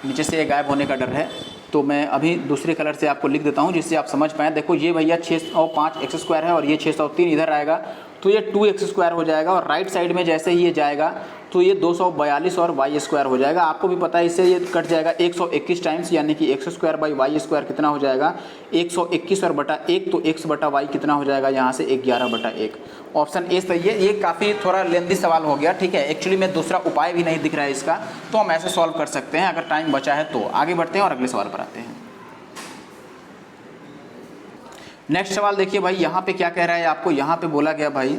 नीचे से ये गायब होने का डर है, तो मैं अभी दूसरे कलर से आपको लिख देता हूँ जिससे आप समझ पाएँ। देखो ये भैया 605 x² है और ये 603 इधर आएगा तो ये 2x² हो जाएगा, और राइट साइड में जैसे ही ये जाएगा तो ये 242 और y² हो जाएगा। आपको भी पता है इससे ये कट जाएगा 121 टाइम्स, यानी कि x² बाई y² कितना हो जाएगा 121 और बटा 1, तो x बटा y कितना हो जाएगा यहाँ से 11/1। ऑप्शन ए सही है। ये काफ़ी थोड़ा लेंदी सवाल हो गया, ठीक है। एक्चुअली में दूसरा उपाय भी नहीं दिख रहा है इसका, तो हम ऐसे सॉल्व कर सकते हैं अगर टाइम बचा है तो। आगे बढ़ते हैं और अगले सवाल पर आते हैं। नेक्स्ट सवाल देखिए भाई, यहाँ पे क्या कह रहा है आपको, यहाँ पे बोला गया भाई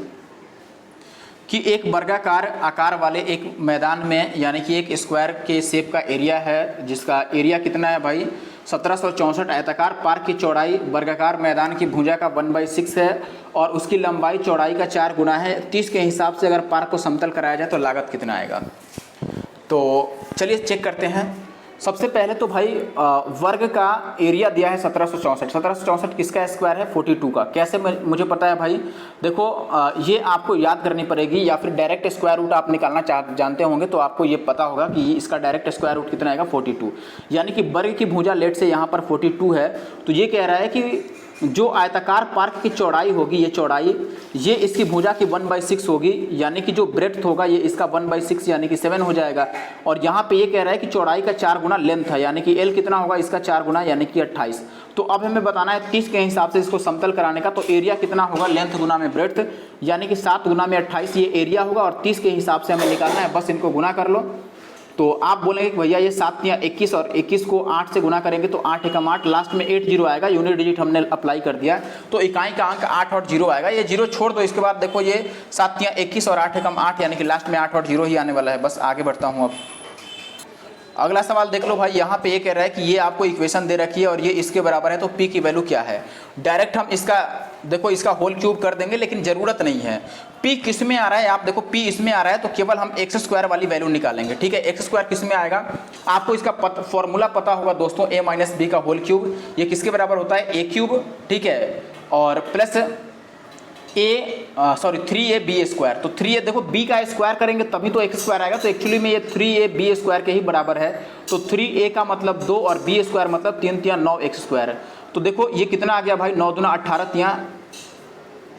कि एक वर्गाकार आकार वाले एक मैदान में, यानी कि एक स्क्वायर के शेप का एरिया है, जिसका एरिया कितना है भाई 1764 आयताकार पार्क की चौड़ाई वर्गाकार मैदान की भुजा का 1/6 है और उसकी लंबाई चौड़ाई का 4 गुना है। 30 के हिसाब से अगर पार्क को समतल कराया जाए तो लागत कितना आएगा। तो चलिए चेक करते हैं। सबसे पहले तो भाई वर्ग का एरिया दिया है 1764। 1764 किसका स्क्वायर है? 42 का। कैसे मुझे पता है भाई? देखो ये आपको याद करनी पड़ेगी, या फिर डायरेक्ट स्क्वायर रूट आप निकालना जानते होंगे तो आपको ये पता होगा कि इसका डायरेक्ट स्क्वायर रूट कितना आएगा? 42। यानी कि वर्ग की भुजा लेट से यहाँ पर 42 है, तो ये कह रहा है कि जो आयताकार पार्क की चौड़ाई होगी, ये चौड़ाई, ये इसकी भुजा की 1/6 होगी, यानी कि जो ब्रेड्थ होगा ये इसका 1/6 यानी कि 7 हो जाएगा। और यहाँ पे ये कह रहा है कि चौड़ाई का 4 गुना लेंथ है, यानी कि एल कितना होगा? इसका 4 गुना यानी कि 28। तो अब हमें बताना है 30 के हिसाब से इसको समतल कराने का, तो एरिया कितना होगा? लेंथ गुना में ब्रेड्थ, यानी कि 7 गुना में 28 ये एरिया होगा, और 30 के हिसाब से हमें निकालना है। बस इनको गुना कर लो। तो आप बोलेंगे कि भैया ये 7 या 21, और 21 को 8 से गुना करेंगे तो 8 एकम 8, लास्ट में 8 जीरो आएगा, यूनिट डिजिट हमने अप्लाई कर दिया, तो इकाई का अंक 8 और 0 आएगा। ये 0 छोड़ दो, इसके बाद देखो ये 7 या 21 और 8 एकम 8, यानी कि लास्ट में 8 और 0 ही आने वाला है। बस आगे बढ़ता हूँ। अब अगला सवाल देख लो भाई, यहाँ पे ये कह रहा है कि ये आपको इक्वेशन दे रखी है और ये इसके बराबर है, तो p की वैल्यू क्या है? डायरेक्ट हम इसका देखो इसका होल क्यूब कर देंगे, लेकिन ज़रूरत नहीं है। p किस में आ रहा है? आप देखो p इसमें आ रहा है, तो केवल हम एक्स स्क्वायर वाली वैल्यू निकालेंगे। ठीक है, एक्स स्क्वायर किस में आएगा? आपको इसका फॉर्मूला पता होगा दोस्तों, a माइनस बी का होल क्यूब। ये किसके बराबर होता है? a cube. ठीक है, और प्लस 3ab स्क्वायर। तो 3a देखो b का स्क्वायर करेंगे तभी तो x स्क्वायर आएगा, तो एक्चुअली में ये 3ab स्क्वायर के ही बराबर है। तो 3a का मतलब 2 और b स्क्वायर मतलब 3 तिया 9x स्क्वायर। तो देखो ये कितना आ गया भाई? 9 दूना 18 तिया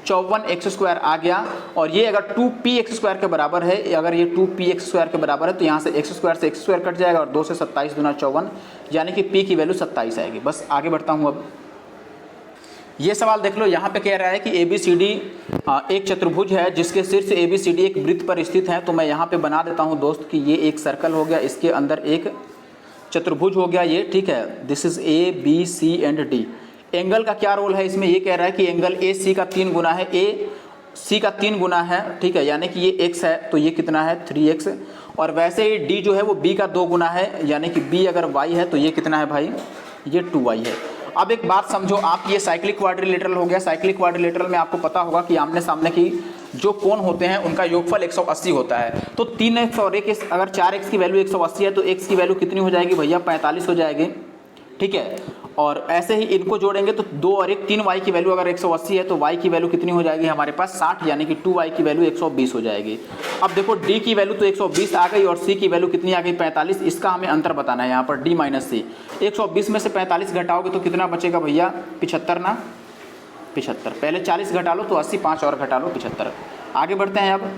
54x स्क्वायर आ गया। और ये अगर 2px स्क्वायर के बराबर है, अगर ये 2px स्क्वायर के बराबर है, तो यहाँ से x स्क्वायर से x स्क्वायर कट जाएगा, और 2 से 27 दूना 54, यानी कि p की वैल्यू 27 आएगी। बस आगे बढ़ता हूँ। अब ये सवाल देख लो, यहाँ पे कह रहा है कि ABCD एक चतुर्भुज है जिसके शीर्ष ABCD एक वृत्त पर स्थित है। तो मैं यहाँ पे बना देता हूँ दोस्त कि ये एक सर्कल हो गया, इसके अंदर एक चतुर्भुज हो गया ये। ठीक है, this is ABC and D। Angle का क्या रोल है इसमें? ये कह रहा है कि एंगल AC का 3 गुना है, AC का 3 गुना है। ठीक है, यानी कि ये x है तो ये कितना है? 3x। और वैसे ही D जो है वो B का 2 गुना है, यानी कि B अगर y है तो ये कितना है भाई? ये 2y है। अब एक बात समझो आप, ये साइक्लिक क्वाड्रिलेटरल हो गया। साइक्लिक क्वाड्रिलेटरल में आपको पता होगा कि आमने सामने की जो कोण होते हैं उनका योगफल 180 होता है। तो 3x और 1, अगर 4x की वैल्यू 180 है तो x की वैल्यू कितनी हो जाएगी भैया? 45 हो जाएगी। ठीक है, और ऐसे ही इनको जोड़ेंगे तो 2 और 1 3y की वैल्यू अगर 180 है तो y की वैल्यू कितनी हो जाएगी हमारे पास? 60, यानी कि 2y की वैल्यू 120 हो जाएगी। अब देखो d की वैल्यू तो 120 आ गई और c की वैल्यू कितनी आ गई? 45। इसका हमें अंतर बताना है यहाँ पर, d माइनस c। 120 में से 45 घटाओगे तो कितना बचेगा भैया? 75 ना? 75। पहले 40 घटा लो तो 80, 5 और घटा लो 75। आगे बढ़ते हैं। अब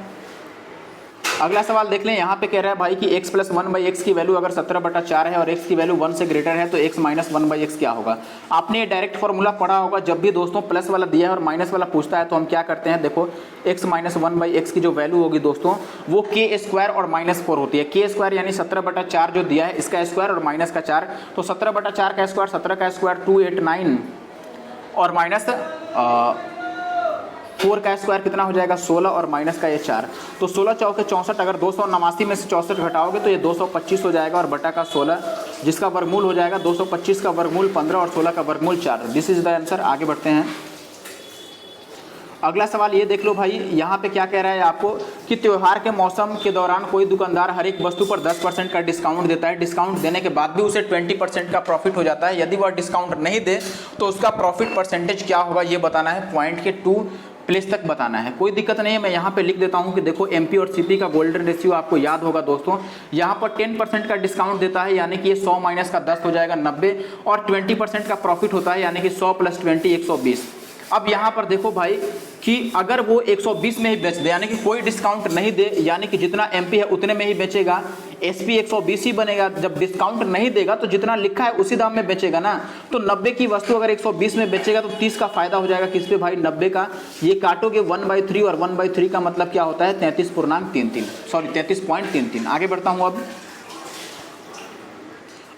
अगला सवाल देख लें। यहाँ पे कह रहा है भाई कि x प्लस 1/x की वैल्यू अगर 17/4 है और x की वैल्यू 1 से ग्रेटर है तो x माइनस 1/x क्या होगा? आपने ये डायरेक्ट फॉर्मूला पढ़ा होगा। जब भी दोस्तों प्लस वाला दिया है और माइनस वाला पूछता है तो हम क्या करते हैं? देखो x माइनस 1/x की जो वैल्यू होगी दोस्तों वो k स्क्वायर और -4 होती है। k स्क्वायर यानी 17/4 जो दिया है इसका स्क्वायर और माइनस का 4, तो 17/4 का स्क्वायर 17 का स्क्वायर 289 और माइनस 4 का स्क्वायर कितना हो जाएगा? 16 और माइनस का ये 4, तो 16 चौके 64। अगर 289 में से 64 घटाओगे तो ये 225 हो जाएगा और बटा का 16, जिसका वर्गमूल हो जाएगा 225 का वर्गमूल 15 और 16 का वर्गमूल 4। This is the answer. आगे बढ़ते हैं। अगला सवाल ये देख लो भाई, यहाँ पे क्या कह रहा है आपको कि त्योहार के मौसम के दौरान कोई दुकानदार हर एक वस्तु पर 10% का डिस्काउंट देता है। डिस्काउंट देने के बाद भी उसे 20% का प्रॉफिट हो जाता है। यदि वह डिस्काउंट नहीं दे तो उसका प्रॉफिट परसेंटेज क्या होगा ये बताना है। पॉइंट के 2 प्लेस तक बताना है। कोई दिक्कत नहीं है, मैं यहाँ पे लिख देता हूँ कि देखो MP और CP का गोल्डन रेशियो आपको याद होगा दोस्तों। यहाँ पर 10% का डिस्काउंट देता है यानी कि ये 100 माइनस का 10 हो जाएगा 90, और 20% का प्रॉफिट होता है यानी कि 100 प्लस 20 120। अब यहाँ पर देखो भाई कि अगर वो 120 में ही बेच दे यानी कि कोई डिस्काउंट नहीं दे, यानी कि जितना MP है उतने में ही बेचेगा, SP 120 ही बनेगा। जब डिस्काउंट नहीं देगा तो जितना लिखा है उसी दाम में बेचेगा ना। तो 90 की वस्तु अगर 120 में बेचेगा तो 30 का फायदा हो जाएगा किस पे भाई? 90 का। ये काटोगे 1/3 और 1/3 का मतलब क्या होता है? 33.33। आगे बढ़ता हूँ। अब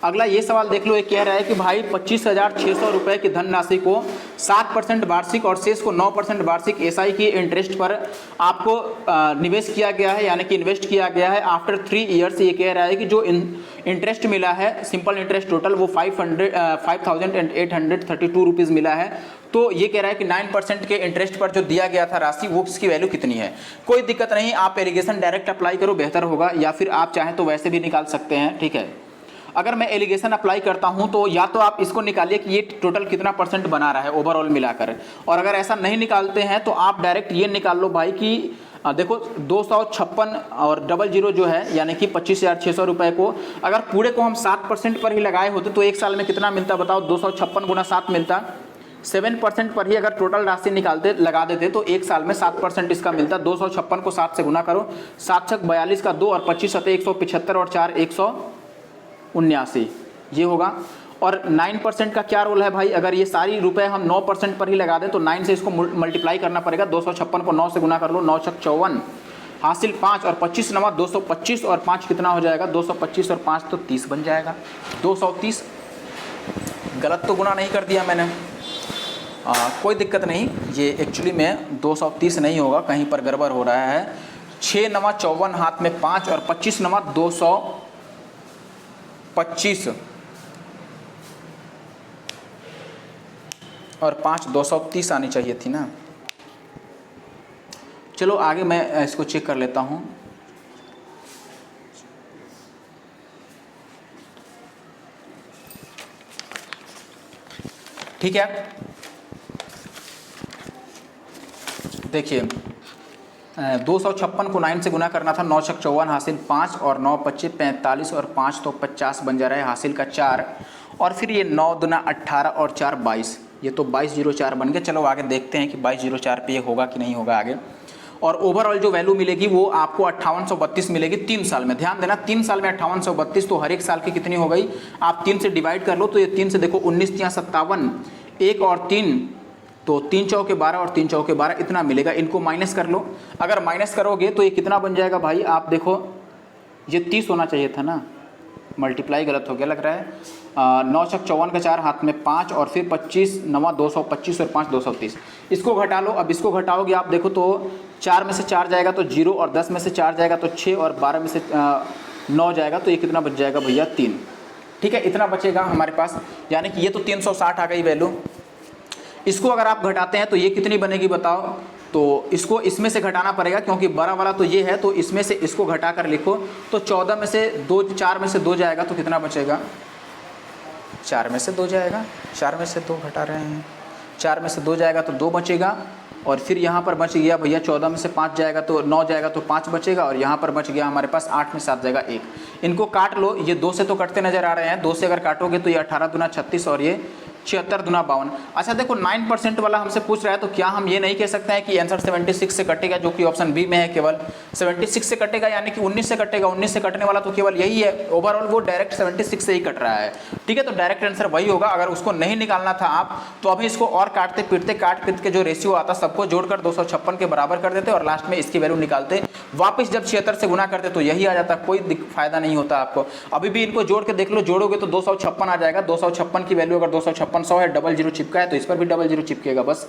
अगला ये सवाल देख लो। एक कह रहा है कि भाई 25,600 रुपये की धनराशि को 7% वार्षिक और शेष को 9% वार्षिक SI की इंटरेस्ट पर आपको निवेश किया गया है, यानी कि इन्वेस्ट किया गया है। आफ्टर 3 ईयर्स ये कह रहा है कि जो इंटरेस्ट मिला है, सिंपल इंटरेस्ट टोटल वो 5,832 रुपीज़ मिला है। तो ये कह रहा है कि 9% के इंटरेस्ट पर जो दिया गया था राशि वो उसकी वैल्यू कितनी है। कोई दिक्कत नहीं, आप एलिगेशन डायरेक्ट अप्लाई करो बेहतर होगा, या फिर आप चाहें तो वैसे भी निकाल सकते हैं, ठीक है। अगर मैं एलिगेशन अप्लाई करता हूं तो या तो आप इसको निकालिए कि ये टोटल कितना परसेंट बना रहा है ओवरऑल मिलाकर, और अगर ऐसा नहीं निकालते हैं तो आप डायरेक्ट ये निकाल लो भाई कि देखो 256 और 00 जो है यानी कि 25,600 रुपये को अगर पूरे को हम 7% पर ही लगाए होते तो एक साल में कितना मिलता बताओ, 256 गुना 7 मिलता। 7% पर ही अगर टोटल राशि निकालते लगा देते तो एक साल में 7% इसका मिलता। 256 को 7 से गुना करो, 7 छक 42 का 2 और 25 सतह 175 और 4 179 ये होगा। और 9% का क्या रोल है भाई, अगर ये सारी रुपए हम 9% पर ही लगा दें तो 9 से इसको मल्टीप्लाई करना पड़ेगा। 256 को 9 से गुना कर लो, 9 छक 54 हासिल 5 और 25 नवा 225 और 5 कितना हो जाएगा, 225 और 5 तो 30 बन जाएगा। 230 गलत तो गुना नहीं कर दिया मैंने, कोई दिक्कत नहीं, ये एक्चुअली में 230 नहीं होगा, कहीं पर गड़बड़ हो रहा है। 6 नवा 54 हाथ में 5 और 25 नवा 225 और 5 230 आनी चाहिए थी ना। चलो आगे मैं इसको चेक कर लेता हूँ। ठीक है, देखिए 256 को 9 से गुना करना था, 9 छक 54 हासिल 5 और 9 25 45 और 5 तो 50 बन जा रहा है, हासिल का 4 और फिर ये 9 दूना 18 और 4 22, ये तो 2204 बन गया। चलो आगे देखते हैं कि 2204 पे ये होगा कि नहीं होगा आगे। और ओवरऑल जो वैल्यू मिलेगी वो आपको 5832 मिलेगी 3 साल में। ध्यान देना 3 साल में 5832, तो हर एक साल की कितनी हो गई, आप 3 से डिवाइड कर लो तो ये 3 से देखो 19 या 57, 1 और 3 तो 3 चौके 12 और 3 चौके 12 इतना मिलेगा। इनको माइनस कर लो, अगर माइनस करोगे तो ये कितना बन जाएगा भाई, आप देखो ये 30 होना चाहिए था ना, मल्टीप्लाई गलत हो गया लग रहा है। 9 छक 54 का 4 हाथ में 5 और फिर 25 नवा 225 और 5 230, इसको घटा लो। अब इसको घटाओगे आप देखो तो 4 में से 4 जाएगा तो 0 और 10 में से 4 जाएगा तो 6 और 12 में से 9 जाएगा तो ये कितना बच जाएगा भैया 3। ठीक है, इतना बचेगा हमारे पास, यानी कि ये तो 360 आ गई वैल्यू। इसको अगर आप घटाते हैं तो ये कितनी बनेगी बताओ, तो इसको इसमें से घटाना पड़ेगा क्योंकि बड़ा वाला तो ये है, तो इसमें से इसको घटा कर लिखो तो 14 में से 2 4 में से 2 जाएगा तो कितना बचेगा, 4 में से 2 जाएगा, 4 में से 2 घटा रहे हैं, 4 में से 2 जाएगा तो 2 बचेगा और फिर यहाँ पर बच गया भैया 14 में से 5 जाएगा तो 9 जाएगा तो 5 बचेगा और यहाँ पर बच गया हमारे पास 8 में 7 जाएगा 1। इनको काट लो, ये 2 से तो कटते नजर आ रहे हैं, 2 से अगर काटोगे तो ये 18 दूना 36 और ये 76 दूना 52। अच्छा देखो 9% वाला हमसे पूछ रहा है तो क्या हम ये नहीं कह सकते हैं कि आंसर 76 से कटेगा, जो कि ऑप्शन बी में है, केवल 76 से कटेगा, यानी कि 19 से कटेगा। 19 से कटने वाला तो केवल यही है, ओवरऑल वो डायरेक्ट 76 से ही कट रहा है। ठीक है, तो डायरेक्ट आंसर वही होगा। अगर उसको नहीं निकालना था आप तो अभी इसको और काट पीट के जो रेशियो आता सबको जोड़कर 256 के बराबर कर देते और लास्ट में इसकी वैल्यू निकालते, वापस जब 76 से गुना करते तो यही आ जाता, कोई फायदा नहीं होता आपको। अभी भी इनको जोड़ के देख लो, जोड़ोगे तो 256 आ जाएगा। 256 की वैल्यू अगर 256 है, 00 चिपका है तो इस पर भी 00 चिपकेगा बस।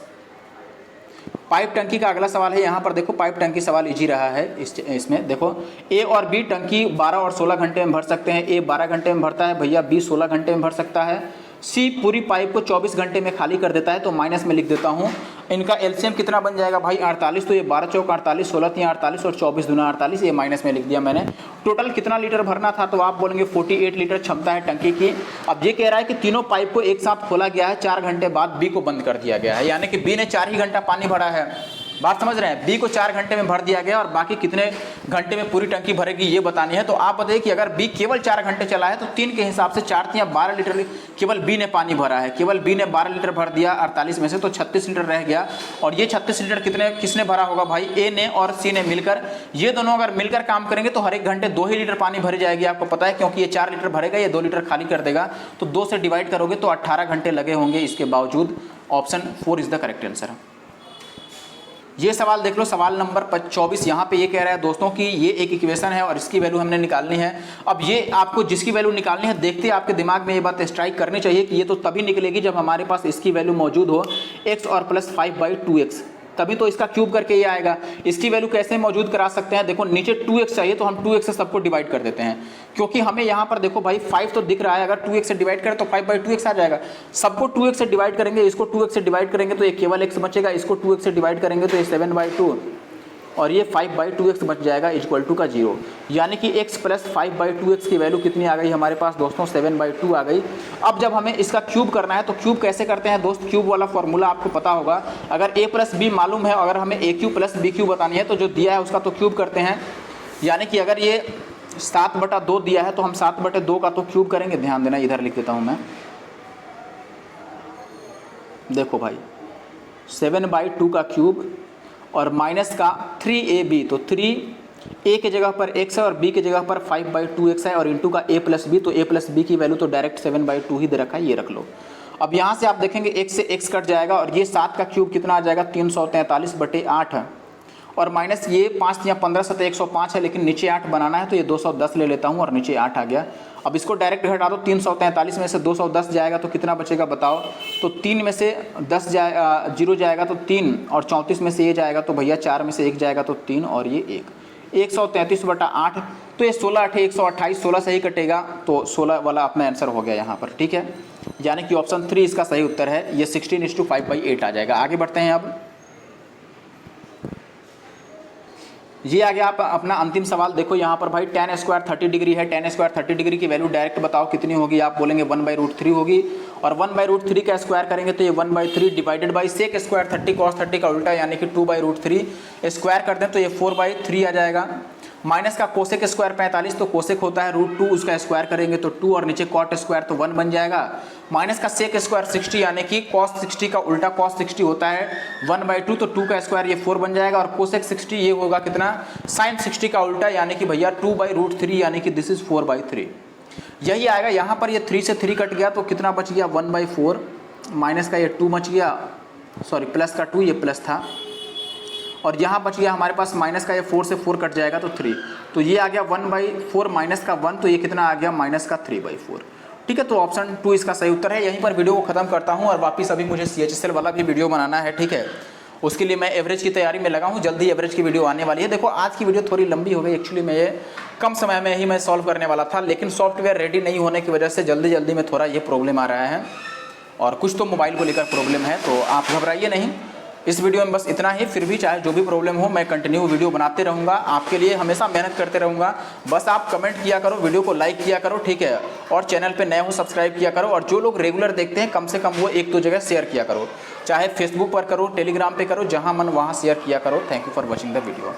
पाइप टंकी का अगला सवाल है, यहाँ पर देखो पाइप टंकी सवाल इजी रहा है। इसमें देखो ए और बी टंकी 12 और 16 घंटे में भर सकते हैं। ए 12 घंटे में भरता है भैया, बी 16 घंटे में भर सकता है। सी पूरी पाइप को 24 घंटे में खाली कर देता है, तो माइनस में लिख देता हूँ। इनका एलसीएम कितना बन जाएगा भाई 48, तो ये 12 चौक 48, 16 3 48 और 24 दूना 48, ये माइनस में लिख दिया मैंने। टोटल कितना लीटर भरना था, तो आप बोलेंगे 48 लीटर क्षमता है टंकी की। अब ये कह रहा है कि तीनों पाइप को एक साथ खोला गया है, 4 घंटे बाद बी को बंद कर दिया गया है, यानी कि बी ने 4 ही घंटा पानी भरा है। बात समझ रहे हैं, बी को 4 घंटे में भर दिया गया और बाकी कितने घंटे में पूरी टंकी भरेगी ये बतानी है। तो आप बताइए कि अगर बी केवल 4 घंटे चला है तो 3 के हिसाब से 4 या 12 लीटर केवल बी ने पानी भरा है। केवल बी ने 12 लीटर भर दिया 48 में से, तो 36 लीटर रह गया। और ये 36 लीटर किसने भरा होगा भाई, ए ने और सी ने मिलकर। ये दोनों अगर मिलकर काम करेंगे तो हर एक घंटे 2 ही लीटर पानी भरी जाएगी, आपको पता है, क्योंकि ये 4 लीटर भरेगा, ये 2 लीटर खाली कर देगा। तो 2 से डिवाइड करोगे तो 18 घंटे लगे होंगे इसके बावजूद। Option 4 is the correct answer. ये सवाल देख लो, सवाल नंबर 24। यहाँ पे ये कह रहा है दोस्तों कि ये एक इक्वेशन है और इसकी वैल्यू हमने निकालनी है। अब ये आपको जिसकी वैल्यू निकालनी है, देखते ही आपके दिमाग में ये बात स्ट्राइक करनी चाहिए कि ये तो तभी निकलेगी जब हमारे पास इसकी वैल्यू मौजूद हो, x और +5/2x। तभी तो इसका क्यूब करके ये आएगा। इसकी वैल्यू कैसे मौजूद करा सकते हैं, देखो नीचे 2x चाहिए तो हम 2x से सबको डिवाइड कर देते हैं, क्योंकि हमें यहाँ पर देखो भाई 5 तो दिख रहा है, अगर 2x से डिवाइड करें तो 5/2x आ जाएगा। सबको 2x से डिवाइड करेंगे, इसको 2x से डिवाइड करेंगे तो ये केवल x बचेगा, इसको 2x से डिवाइड करेंगे तो ये 7/2 और ये 5/2x बच जाएगा इक्वल टू का 0। यानी कि x प्लस 5/2x की वैल्यू कितनी आ गई हमारे पास दोस्तों, 7/2 आ गई। अब जब हमें इसका क्यूब करना है तो क्यूब कैसे करते हैं दोस्त, क्यूब वाला फॉर्मूला आपको पता होगा। अगर a प्लस बी मालूम है, अगर हमें a³ प्लस b³ बतानी है तो जो दिया है उसका तो क्यूब करते हैं। यानी कि अगर ये 7/2 दिया है तो हम 7/2 का तो क्यूब करेंगे। ध्यान देना, इधर लिख देता हूँ मैं, देखो भाई 7/2 का क्यूब और माइनस का 3ab, तो 3a के जगह पर x है और b के जगह पर 5/2x है और इंटू का a प्लस b, तो a प्लस b की वैल्यू तो डायरेक्ट 7/2 ही दे रखा है, ये रख लो। अब यहाँ से आप देखेंगे x से x कट जाएगा और ये 7 का क्यूब कितना आ जाएगा, 343/8 है और माइनस ये 5 या 15 7 105 है, लेकिन नीचे 8 बनाना है तो ये 210 ले लेता हूँ और नीचे 8 आ गया। अब इसको डायरेक्ट घटा दो, 343 में से 210 जाएगा तो कितना बचेगा बताओ, तो 3 में से 10 0 जाएगा तो 3 और 34 में से ये जाएगा तो भैया 4 में से 1 जाएगा तो 3 और ये 1, 133/8, तो ये 16 8 128, 16 से ही कटेगा तो 16 वाला अपना आंसर हो गया यहाँ पर, ठीक है। यानी कि ऑप्शन 3 इसका सही उत्तर है, ये 16:5/8 आ जाएगा। आगे बढ़ते हैं। अब ये आ गया आप अपना अंतिम सवाल। देखो यहाँ पर भाई tan स्क्वायर 30 डिग्री है, tan स्क्वायर 30 डिग्री की वैल्यू डायरेक्ट बताओ कितनी होगी, आप बोलेंगे 1/√3 होगी और 1/√3 का स्क्वायर करेंगे तो ये 1/3 divided by sec square 30 cos 30 का उल्टा यानी कि 2/√3 स्क्वायर कर दें तो ये 4/3 आ जाएगा। माइनस का कोसेक स्क्वायर 45, तो कोसेक होता है √2, उसका स्क्वायर करेंगे तो 2 और नीचे कॉट स्क्वायर तो 1 बन जाएगा। माइनस का सेक स्क्वायर 60 यानी कि cos 60 का उल्टा cos 60 होता है 1/2, तो 2 का स्क्वायर ये 4 बन जाएगा और कोसेक 60 ये होगा कितना, साइन 60 का उल्टा यानी कि भैया 2/√3 यानी कि दिस इज 4/3 यही आएगा। यहाँ पर ये 3 से 3 कट गया तो कितना बच गया 1/4, माइनस का ये 2 बच गया, सॉरी प्लस का 2, ये प्लस था और यहाँ बच गया हमारे पास माइनस का ये 4 से 4 कट जाएगा तो 3, तो ये आ गया 1/4 माइनस का 1, तो ये कितना आ गया माइनस का 3/4, ठीक है। तो ऑप्शन 2 इसका सही उत्तर है। यहीं पर वीडियो को खत्म करता हूँ और वापस अभी मुझे CHSL वाला भी वीडियो बनाना है, ठीक है। उसके लिए मैं एवरेज की तैयारी में लगा हूँ, जल्दी एवरेज की वीडियो आने वाली है। देखो आज की वीडियो थोड़ी लंबी हो गई, एक्चुअली मैं ये कम समय में ही मैं सॉल्व करने वाला था, लेकिन सॉफ्टवेयर रेडी नहीं होने की वजह से जल्दी में थोड़ा ये प्रॉब्लम आ रहा है और कुछ तो मोबाइल को लेकर प्रॉब्लम है, तो आप घबराइए नहीं। इस वीडियो में बस इतना ही, फिर भी चाहे जो भी प्रॉब्लम हो मैं कंटिन्यू वीडियो बनाते रहूँगा, आपके लिए हमेशा मेहनत करते रहूँगा। बस आप कमेंट किया करो, वीडियो को लाइक किया करो, ठीक है, और चैनल पे नए हो सब्सक्राइब किया करो और जो लोग रेगुलर देखते हैं कम से कम वो 1-2 जगह शेयर किया करो, चाहे फेसबुक पर करो, टेलीग्राम पे करो, जहाँ मन वहाँ शेयर किया करो। Thank you for watching the video.